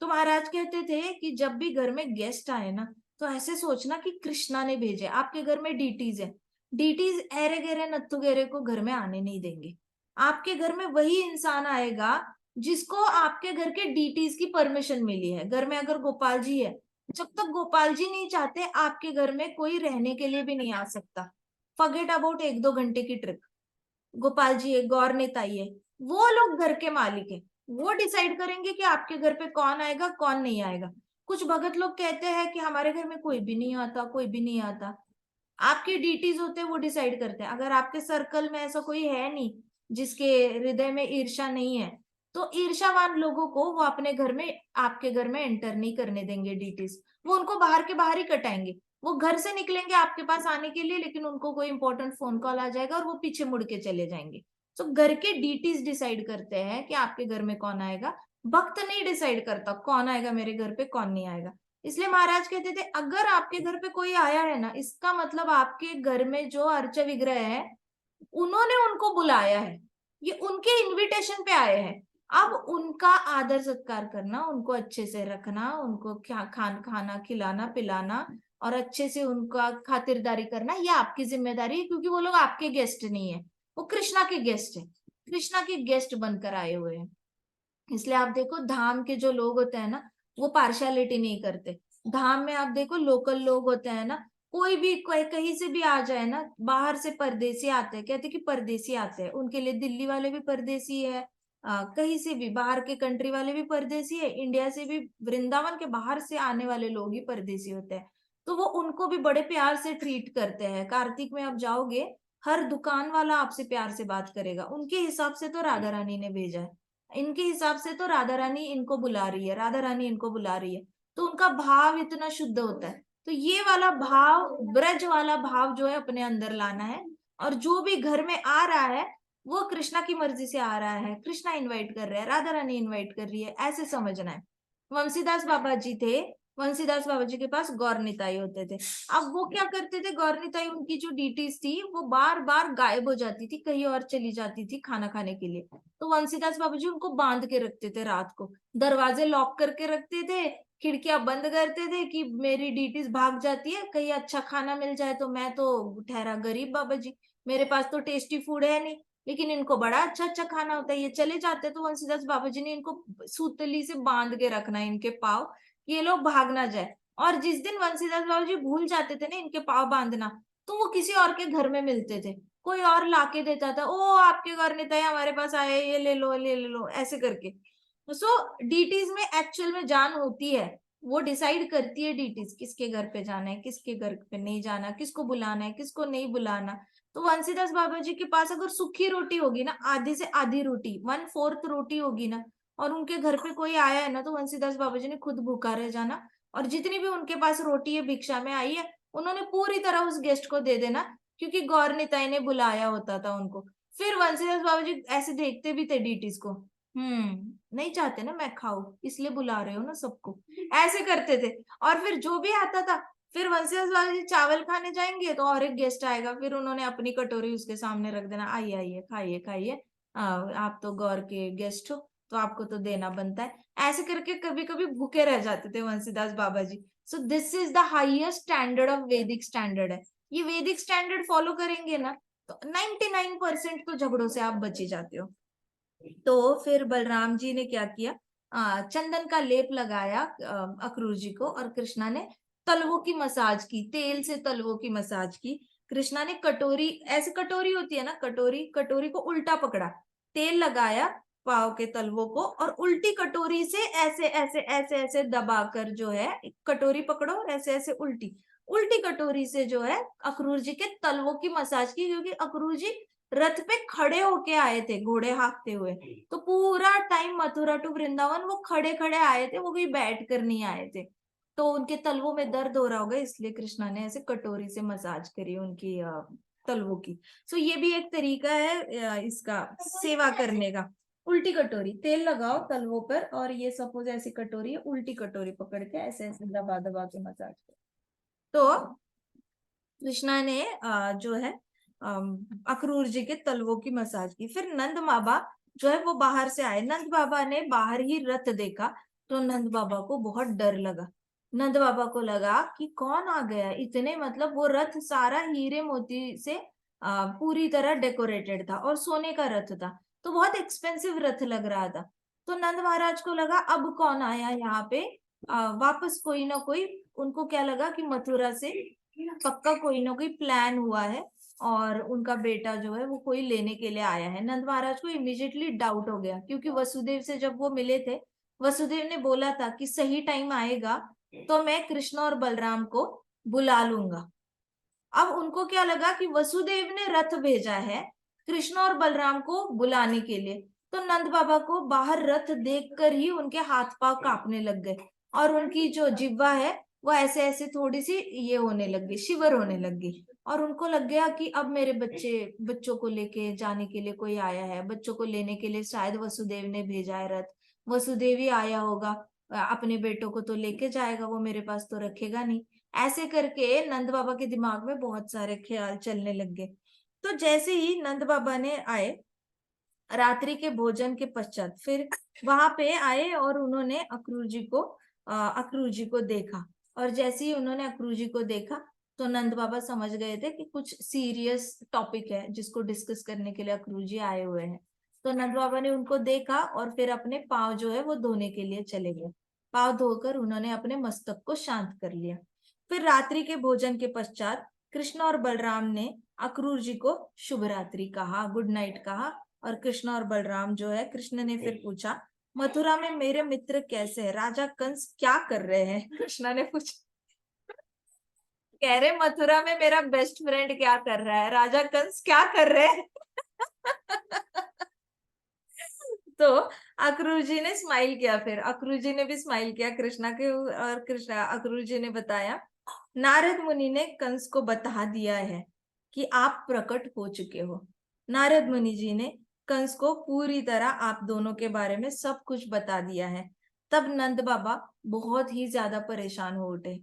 तो महाराज कहते थे कि जब भी घर में गेस्ट आए ना, तो ऐसे सोचना कि कृष्णा ने भेजे। आपके घर में डीटीज है, डीटीज ऐरे गहरे नत्थु गहरे को घर में आने नहीं देंगे। आपके घर में वही इंसान आएगा जिसको आपके घर के डीटीज की परमिशन मिली है। घर में अगर गोपाल जी है, जब तक गोपाल जी नहीं चाहते आपके घर में कोई रहने के लिए भी नहीं आ सकता। फॉरगेट अबाउट 1-2 घंटे की ट्रिप, गोपाल जी है, गौर नेताई है, वो लोग घर के मालिक है, वो डिसाइड करेंगे कि आपके घर पे कौन आएगा कौन नहीं आएगा। कुछ भगत लोग कहते हैं कि हमारे घर में कोई भी नहीं आता, कोई भी नहीं आता। आपके डीटीज होते हैं वो डिसाइड करते हैं। अगर आपके सर्कल में ऐसा कोई है नहीं जिसके हृदय में ईर्ष्या नहीं है, तो ईर्ष्यावान लोगों को वो अपने घर में, आपके घर में एंटर नहीं करने देंगे डीटीज। वो उनको बाहर के बाहर ही कटाएंगे। वो घर से निकलेंगे आपके पास आने के लिए, लेकिन उनको कोई इंपॉर्टेंट फोन कॉल आ जाएगा और वो पीछे मुड़ के चले जाएंगे। तो घर के डीटीज डिसाइड करते हैं कि आपके घर में कौन आएगा। भक्त नहीं डिसाइड करता कौन आएगा मेरे घर पे कौन नहीं आएगा। इसलिए महाराज कहते थे अगर आपके घर पे कोई आया है ना, इसका मतलब आपके घर में जो अर्च विग्रह है उन्होंने उनको बुलाया है, ये उनके इनविटेशन पे आए हैं। अब उनका आदर सत्कार करना, उनको अच्छे से रखना, उनको क्या खाना खिलाना पिलाना और अच्छे से उनका खातिरदारी करना, ये आपकी जिम्मेदारी है, क्योंकि वो लोग आपके गेस्ट नहीं है, वो कृष्णा के गेस्ट है, कृष्णा के गेस्ट बनकर आए हुए हैं। इसलिए आप देखो धाम के जो लोग होते हैं ना, वो पार्शियलिटी नहीं करते। धाम में आप देखो लोकल लोग होते हैं ना, कोई भी कोई कहीं से भी आ जाए ना, बाहर से परदेसी आते हैं, कहते हैं कि परदेसी आते हैं, उनके लिए दिल्ली वाले भी परदेसी है, कहीं से भी बाहर के कंट्री वाले भी परदेसी है, इंडिया से भी, वृंदावन के बाहर से आने वाले लोग ही परदेसी होते हैं। तो वो उनको भी बड़े प्यार से ट्रीट करते हैं। कार्तिक में आप जाओगे, हर दुकान वाला आपसे प्यार से बात करेगा, उनके हिसाब से तो राधा रानी ने भेजा है, इनके हिसाब से तो राधा रानी इनको बुला रही है, राधा रानी इनको बुला रही है, तो उनका भाव इतना शुद्ध होता है। तो ये वाला भाव, ब्रज वाला भाव जो है अपने अंदर लाना है। और जो भी घर में आ रहा है वो कृष्णा की मर्जी से आ रहा है, कृष्णा इनवाइट कर रहा है, राधा रानी इनवाइट कर रही है, ऐसे समझना है। वंशीदास बाबा जी थे, वंशीदास बाबा जी के पास गौर निताई होते थे। अब वो क्या करते थे, गौर निताई उनकी जो डीटीज थी वो बार बार गायब हो जाती थी, कहीं और चली जाती थी खाना खाने के लिए। तो वंशीदास बाबा जी उनको बांध के रखते थे, रात को दरवाजे लॉक करके रखते थे, खिड़कियां बंद करते थे कि मेरी डीटीज भाग जाती है, कहीं अच्छा खाना मिल जाए, तो मैं तो ठहरा गरीब बाबा जी, मेरे पास तो टेस्टी फूड है नहीं, लेकिन इनको बड़ा अच्छा अच्छा खाना होता है, ये चले जाते। तो वंशीदास बाबा जी ने इनको सूतली से बांध के रखना है, इनके पाव, कि ये लोग भाग ना जाए। और जिस दिन वंशीदास बाबा जी भूल जाते थे ना इनके पाव बांधना, तो वो किसी और के घर में मिलते थे, कोई और लाके देता था, ओ आपके घर नेता हमारे पास आए, ये ले लो ले लो ऐसे करके। सो डीटीज में एक्चुअल में जान होती है, वो डिसाइड करती है डीटीज किसके घर पे जाना है, किसके घर पे नहीं जाना, किसको बुलाना है, किसको नहीं बुलाना। तो वंशीदास बाबा जी के पास अगर सूखी रोटी होगी ना, आधी से आधी रोटी, 1/4 रोटी होगी ना, और उनके घर पे कोई आया है ना, तो वंशीदास बाबा जी ने खुद भूखा रह जाना, और जितनी भी उनके पास रोटी है भिक्षा में आई है, उन्होंने पूरी तरह उस गेस्ट को दे देना, क्योंकि गौर निताई ने बुलाया होता था उनको। फिर वंशीदास बाबा जी ऐसे देखते भी थे डीटीज को, नहीं चाहते ना मैं खाऊं, इसलिए बुला रहे हो ना सबको, ऐसे करते थे। और फिर जो भी आता था, फिर वंशीदास बाबा जी चावल खाने जाएंगे तो और एक गेस्ट आएगा, फिर उन्होंने अपनी कटोरी उसके सामने रख देना, आइए आइए खाइए खाइए, आप तो गौर के गेस्ट हो, तो आपको तो देना बनता है। ऐसे करके कभी कभी भूखे रह जाते थे Vanshidas Baba ji. So this is the highest standard of Vedic standard है। ये वैदिक स्टैंडर्ड फॉलो करेंगे ना, तो 99% तो झगड़ों से आप बची जाते हो। तो फिर बलराम जी ने क्या किया, चंदन का लेप लगाया अक्रूर जी को, और कृष्णा ने तलवों की मसाज की, तेल से तलवों की मसाज की। कृष्णा ने कटोरी, ऐसे कटोरी होती है ना, कटोरी, कटोरी को उल्टा पकड़ा, तेल लगाया पाव के तलवों को, और उल्टी कटोरी से ऐसे ऐसे ऐसे ऐसे दबाकर जो है, कटोरी पकड़ो ऐसे ऐसे उल्टी, उल्टी कटोरी से जो है अक्रूर जी के तलवों की मसाज की, क्योंकि अक्रूर जी रथ पे खड़े होके आए थे घोड़े हाँकते हुए। तो पूरा टाइम मथुरा टू वृंदावन वो खड़े खड़े आए थे, वो कहीं बैठ कर नहीं आए थे। तो उनके तलवों में दर्द हो रहा होगा, इसलिए कृष्णा ने ऐसे कटोरी से मसाज करी उनकी तलवों की। सो ये भी एक तरीका है इसका सेवा करने का। उल्टी कटोरी, तेल लगाओ तलवों पर, और ये सपोज ऐसी कटोरी है, उल्टी कटोरी पकड़ के ऐसे ऐसे दबा दबा के मसाज करो। तो कृष्णा ने जो है अक्रूर जी के तलवों की मसाज की। फिर नंद बाबा जो है वो बाहर से आए, नंद बाबा ने बाहर ही रथ देखा, तो नंद बाबा को बहुत डर लगा। नंद बाबा को लगा कि कौन आ गया, इतने मतलब वो रथ सारा हीरे मोती से पूरी तरह डेकोरेटेड था, और सोने का रथ था, तो बहुत एक्सपेंसिव रथ लग रहा था। तो नंद महाराज को लगा अब कौन आया यहाँ पे, वापस कोई ना कोई, उनको क्या लगा कि मथुरा से पक्का कोई ना कोई प्लान हुआ है, और उनका बेटा जो है वो कोई लेने के लिए आया है। नंद महाराज को इमीडिएटली डाउट हो गया, क्योंकि वसुदेव से जब वो मिले थे, वसुदेव ने बोला था कि सही टाइम आएगा तो मैं कृष्ण और बलराम को बुला लूंगा। अब उनको क्या लगा कि वसुदेव ने रथ भेजा है कृष्ण और बलराम को बुलाने के लिए, तो नंद बाबा को बाहर रथ देखकर ही उनके हाथ पांव कांपने लग गए, और उनकी जो जिह्वा है वो ऐसे ऐसे थोड़ी सी ये होने लग गई, शिवर होने लग गई। और उनको लग गया कि अब मेरे बच्चों को लेके जाने के लिए कोई आया है, बच्चों को लेने के लिए शायद वसुदेव ने भेजा है रथ, वसुदेव ही आया होगा। अपने बेटों को तो लेके जाएगा, वो मेरे पास तो रखेगा नहीं। ऐसे करके नंद बाबा के दिमाग में बहुत सारे ख्याल चलने लग गए। तो जैसे ही नंद बाबा ने आए, रात्रि के भोजन के पश्चात फिर वहां पे आए और उन्होंने अक्रूर जी को देखा। और जैसे ही उन्होंने अक्रूर जी को देखा तो नंद बाबा समझ गए थे कि कुछ सीरियस टॉपिक है जिसको डिस्कस करने के लिए अक्रूर जी आए हुए हैं। तो नंद बाबा ने उनको देखा और फिर अपने पाँव जो है वो धोने के लिए चले गए। पाँव धोकर उन्होंने अपने मस्तक को शांत कर लिया। फिर रात्रि के भोजन के पश्चात कृष्ण और बलराम ने अक्रूर जी को शुभ रात्रि कहा, गुड नाइट कहा। और कृष्ण और बलराम जो है, कृष्ण ने फिर पूछा, मथुरा में मेरे मित्र कैसे हैं, राजा कंस क्या कर रहे हैं? कृष्ण ने पूछा, कह रहे मथुरा में मेरा बेस्ट फ्रेंड क्या कर रहा है, राजा कंस क्या कर रहे हैं? तो अक्रूर जी ने स्माइल किया, फिर अक्रूर जी ने भी स्माइल किया कृष्णा के, और कृष्ण अक्रूर जी ने बताया, नारद मुनि ने कंस को बता दिया है कि आप प्रकट हो चुके हो। नारद मुनि जी ने कंस को पूरी तरह आप दोनों के बारे में सब कुछ बता दिया है। तब नंद बाबा बहुत ही ज्यादा परेशान हो उठे।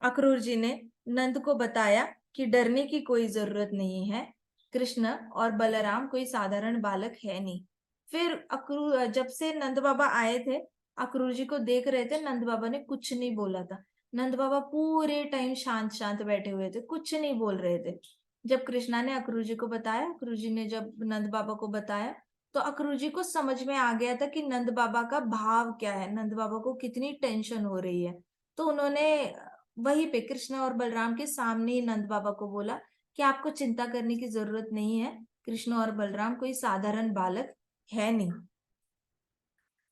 अक्रूर जी ने नंद को बताया कि डरने की कोई जरूरत नहीं है, कृष्ण और बलराम कोई साधारण बालक है नहीं। फिर अक्रूर, जब से नंद बाबा आए थे, अक्रूर जी को देख रहे थे, नंद बाबा ने कुछ नहीं बोला था। नंद बाबा पूरे टाइम शांत शांत बैठे हुए थे, कुछ नहीं बोल रहे थे। जब कृष्णा ने अक्रूर जी को बताया, अक्रूर जी ने जब नंद बाबा को बताया, तो अक्रूर जी को समझ में आ गया था कि नंद बाबा का भाव क्या है, नंद बाबा को कितनी टेंशन हो रही है। तो उन्होंने वहीं पे कृष्ण और बलराम के सामने ही नंद बाबा को बोला कि आपको चिंता करने की जरूरत नहीं है, कृष्ण और बलराम कोई साधारण बालक है नहीं।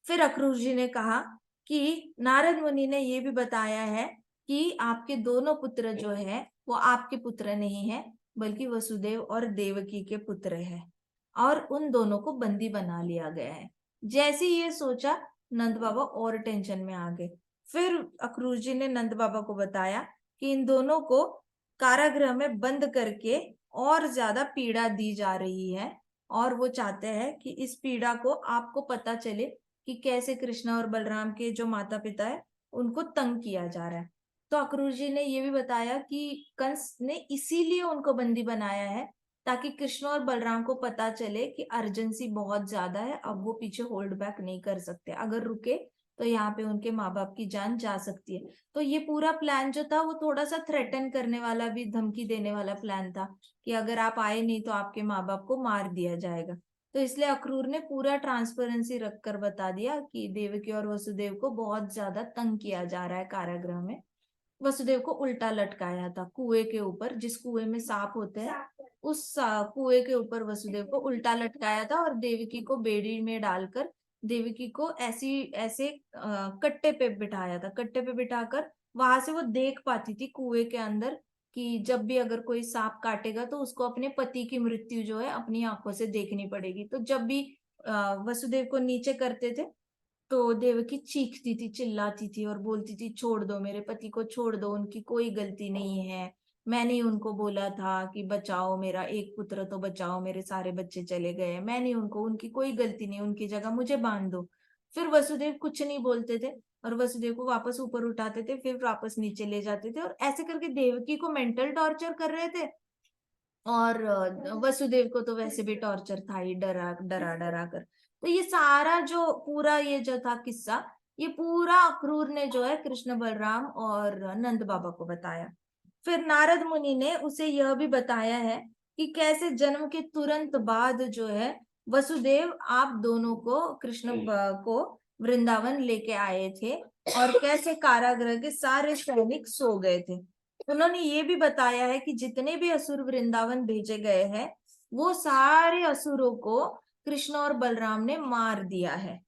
फिर अक्रूर जी ने कहा कि नारद मुनि ने ये भी बताया है कि आपके दोनों पुत्र जो है वो आपके पुत्र नहीं है, बल्कि वसुदेव और देवकी के पुत्र है, और उन दोनों को बंदी बना लिया गया है। जैसे ये सोचा, नंद बाबा और टेंशन में आ गए। फिर अक्रूर जी ने नंद बाबा को बताया कि इन दोनों को कारागृह में बंद करके और ज्यादा पीड़ा दी जा रही है, और वो चाहते हैं कि इस पीड़ा को आपको पता चले कि कैसे कृष्णा और बलराम के जो माता पिता है उनको तंग किया जा रहा है। तो अक्रूर जी ने ये भी बताया कि कंस ने इसीलिए उनको बंदी बनाया है ताकि कृष्ण और बलराम को पता चले कि अर्जेंसी बहुत ज्यादा है, अब वो पीछे होल्ड बैक नहीं कर सकते, अगर रुके तो यहाँ पे उनके माँ बाप की जान जा सकती है। तो ये पूरा प्लान जो था वो थोड़ा सा थ्रेटन करने वाला भी, धमकी देने वाला प्लान था कि अगर आप आए नहीं तो आपके माँ बाप को मार दिया जाएगा। तो इसलिए अक्रूर ने पूरा ट्रांसपेरेंसी रखकर बता दिया कि देवकी और वसुदेव को बहुत ज्यादा तंग किया जा रहा है कारागृह में। वसुदेव को उल्टा लटकाया था कुएं के ऊपर, जिस कुएं में सांप होते हैं उस कुएं के ऊपर वसुदेव को उल्टा लटकाया था, और देवकी को बेड़ी में डालकर देवकी को ऐसी ऐसे कट्टे पे बिठाया था, कट्टे पे बिठाकर वहां से वो देख पाती थी कुएं के अंदर कि जब भी अगर कोई सांप काटेगा तो उसको अपने पति की मृत्यु जो है अपनी आंखों से देखनी पड़ेगी। तो जब भी वसुदेव को नीचे करते थे तो देवकी चीखती थी, चिल्लाती थी और बोलती थी, छोड़ दो मेरे पति को, छोड़ दो, उनकी कोई गलती नहीं है, मैंने ही उनको बोला था कि बचाओ मेरा एक पुत्र तो बचाओ, मेरे सारे बच्चे चले गए, मैंने उनको, उनकी कोई गलती नहीं, उनकी जगह मुझे बांध दो। फिर वसुदेव कुछ नहीं बोलते थे और वसुदेव को वापस ऊपर उठाते थे, फिर वापस नीचे ले जाते थे, और ऐसे करके देवकी को मेंटल टॉर्चर कर रहे थे। और वसुदेव को तो वैसे भी टॉर्चर था ही, डरा डरा डरा कर। तो ये सारा जो पूरा ये जो था किस्सा, ये पूरा अक्रूर ने जो है कृष्ण बलराम और नंद बाबा को बताया। फिर नारद मुनि ने उसे यह भी बताया है कि कैसे जन्म के तुरंत बाद जो है वसुदेव आप दोनों को, को वृंदावन लेके आए थे, और कैसे कारागृह के सारे सैनिक सो गए थे। उन्होंने ये भी बताया है कि जितने भी असुर वृंदावन भेजे गए हैं वो सारे असुरों को कृष्ण और बलराम ने मार दिया है।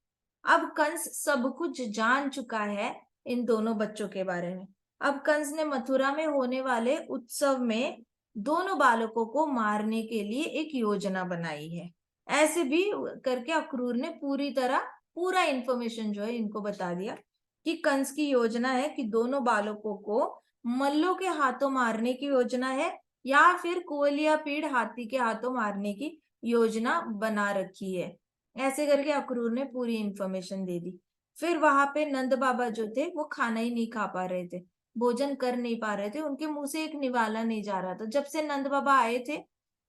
अब कंस सब कुछ जान चुका है इन दोनों बच्चों के बारे में। अब कंस ने मथुरा में होने वाले उत्सव में दोनों बालकों को मारने के लिए एक योजना बनाई है। ऐसे भी करके अक्रूर ने पूरी तरह पूरा इंफॉर्मेशन जो है इनको बता दिया कि कंस की योजना है कि दोनों बालकों को मल्लों के हाथों मारने की योजना है, या फिर कोलिया पीड़ हाथी के हाथों मारने की योजना बना रखी है। ऐसे करके अक्रूर ने पूरी इंफॉर्मेशन दे दी। फिर वहां पे नंद बाबा जो थे वो खाना ही नहीं खा पा रहे थे, भोजन कर नहीं पा रहे थे, उनके मुंह से एक निवाला नहीं जा रहा था। जब से नंद बाबा आए थे,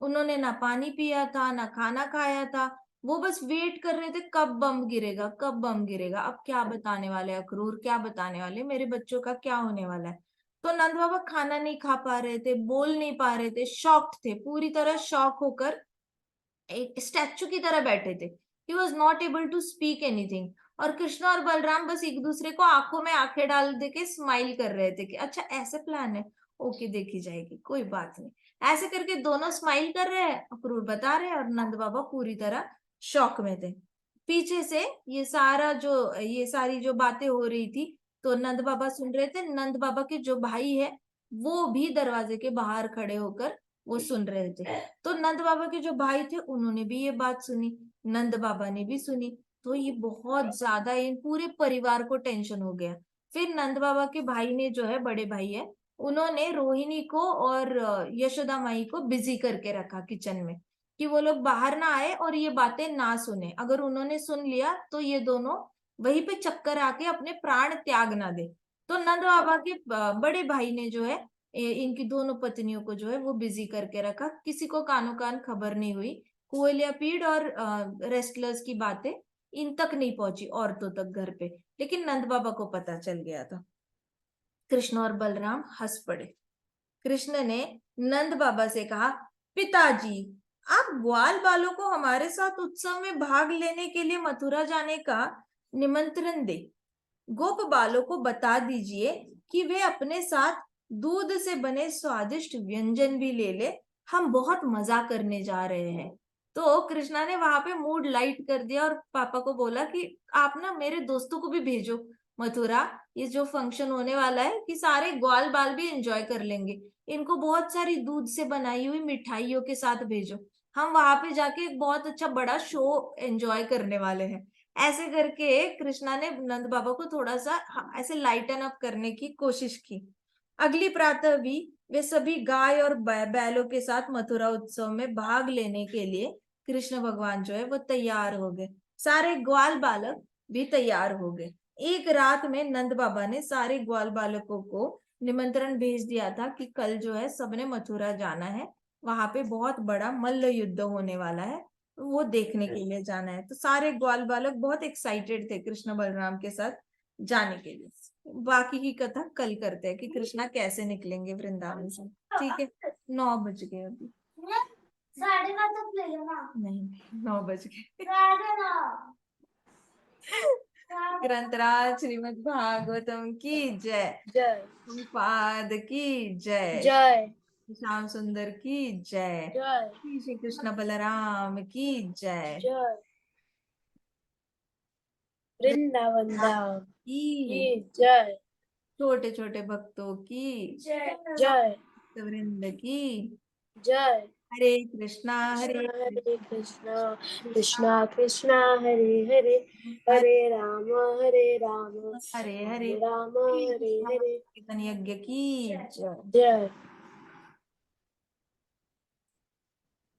उन्होंने ना पानी पिया था ना खाना खाया था। वो बस वेट कर रहे थे कब बम गिरेगा, कब बम गिरेगा, अब क्या बताने वाले अक्रूर, क्या बताने वाले, मेरे बच्चों का क्या होने वाला है। तो नंद बाबा खाना नहीं खा पा रहे थे, बोल नहीं पा रहे थे, शॉक्ड थे, पूरी तरह शॉक होकर एक स्टैचू की तरह बैठे थे। He was not able to speak anything. और कृष्ण और बलराम बस एक दूसरे को आंखों में आंखें डाल दे के स्माइल कर रहे थे कि अच्छा ऐसे प्लान है, ओके देखी जाएगी, कोई बात नहीं। ऐसे करके दोनों स्माइल कर रहे हैं, अक्रूर बता रहे हैं, और नंद बाबा पूरी तरह शॉक में थे। पीछे से ये सारी जो बातें हो रही थी, तो नंद बाबा सुन रहे थे। नंद बाबा के जो भाई है वो भी दरवाजे के बाहर खड़े होकर वो सुन रहे थे। तो नंद बाबा के जो भाई थे उन्होंने भी ये बात सुनी, नंद बाबा ने भी सुनी। तो ये बहुत ज्यादा इन पूरे परिवार को टेंशन हो गया। फिर नंद बाबा के भाई ने जो है, बड़े भाई है, उन्होंने रोहिणी को और यशोदा माई को बिजी करके रखा किचन में, कि वो लोग बाहर ना आए और ये बातें ना सुने। अगर उन्होंने सुन लिया तो ये दोनों वहीं पे चक्कर आके अपने प्राण त्याग ना दे। तो नंद बाबा के बड़े भाई ने जो है इनकी दोनों पत्नियों को जो है वो बिजी करके रखा, किसी को कानो कान खबर नहीं हुई। कुएलियापीड और रेस्टलर्स की बातें इन तक नहीं पहुंची, औरतों तक घर पे, लेकिन नंद बाबा को पता चल गया था। कृष्ण और बलराम हंस पड़े। कृष्ण ने नंद बाबा से कहा, पिताजी, आप ग्वाल बालों को हमारे साथ उत्सव में भाग लेने के लिए मथुरा जाने का निमंत्रण दे। गोप बालों को बता दीजिए कि वे अपने साथ दूध से बने स्वादिष्ट व्यंजन भी ले ले, हम बहुत मजा करने जा रहे हैं। तो कृष्णा ने वहां पे मूड लाइट कर दिया और पापा को बोला कि आप ना मेरे दोस्तों को भी भेजो मथुरा, ये जो फंक्शन होने वाला है कि सारे ग्वाल बाल भी एंजॉय कर लेंगे, इनको बहुत सारी दूध से बनाई हुई मिठाइयों के साथ भेजो, हम वहां पे जाके एक बहुत अच्छा बड़ा शो एंजॉय करने वाले हैं। ऐसे करके कृष्णा ने नंद बाबा को थोड़ा सा ऐसे लाइटन अप करने की कोशिश की। अगली प्रातः भी वे सभी गाय और बैलों के साथ मथुरा उत्सव में भाग लेने के लिए कृष्ण भगवान जो है वो तैयार हो गए। सारे ग्वाल बालक भी तैयार हो गए। एक रात में नंद बाबा ने सारे ग्वाल बालकों को निमंत्रण भेज दिया था कि कल जो है सबने मथुरा जाना है, वहां पे बहुत बड़ा मल्ल युद्ध होने वाला है, वो देखने के लिए जाना है। तो सारे ग्वाल बालक बहुत एक्साइटेड थे कृष्ण बलराम के साथ जाने के लिए। बाकी की कथा कल करते हैं कि कृष्णा कैसे निकलेंगे वृंदावन से। ठीक है, 9 बज गए अभी। 9:30 तक ले लेना। नहीं, 9 बज गए। ग्रंथराज श्रीमद् भागवतम की जय। जय पाद की जय। जय श्याम सुंदर की जय। जय श्री कृष्ण बलराम की जय। जय वृंदावन धाम की की जय छोटे छोटे भक्तों की जय जय वृंद की जय। हरे कृष्णा हरे कृष्णा हरे कृष्णा कृष्णा कृष्णा कृष्णा हरे हरे हरे हरे राम हरे राम हरे हरे राम राम हरे हरे। कीर्तन यज्ञ की जय। जय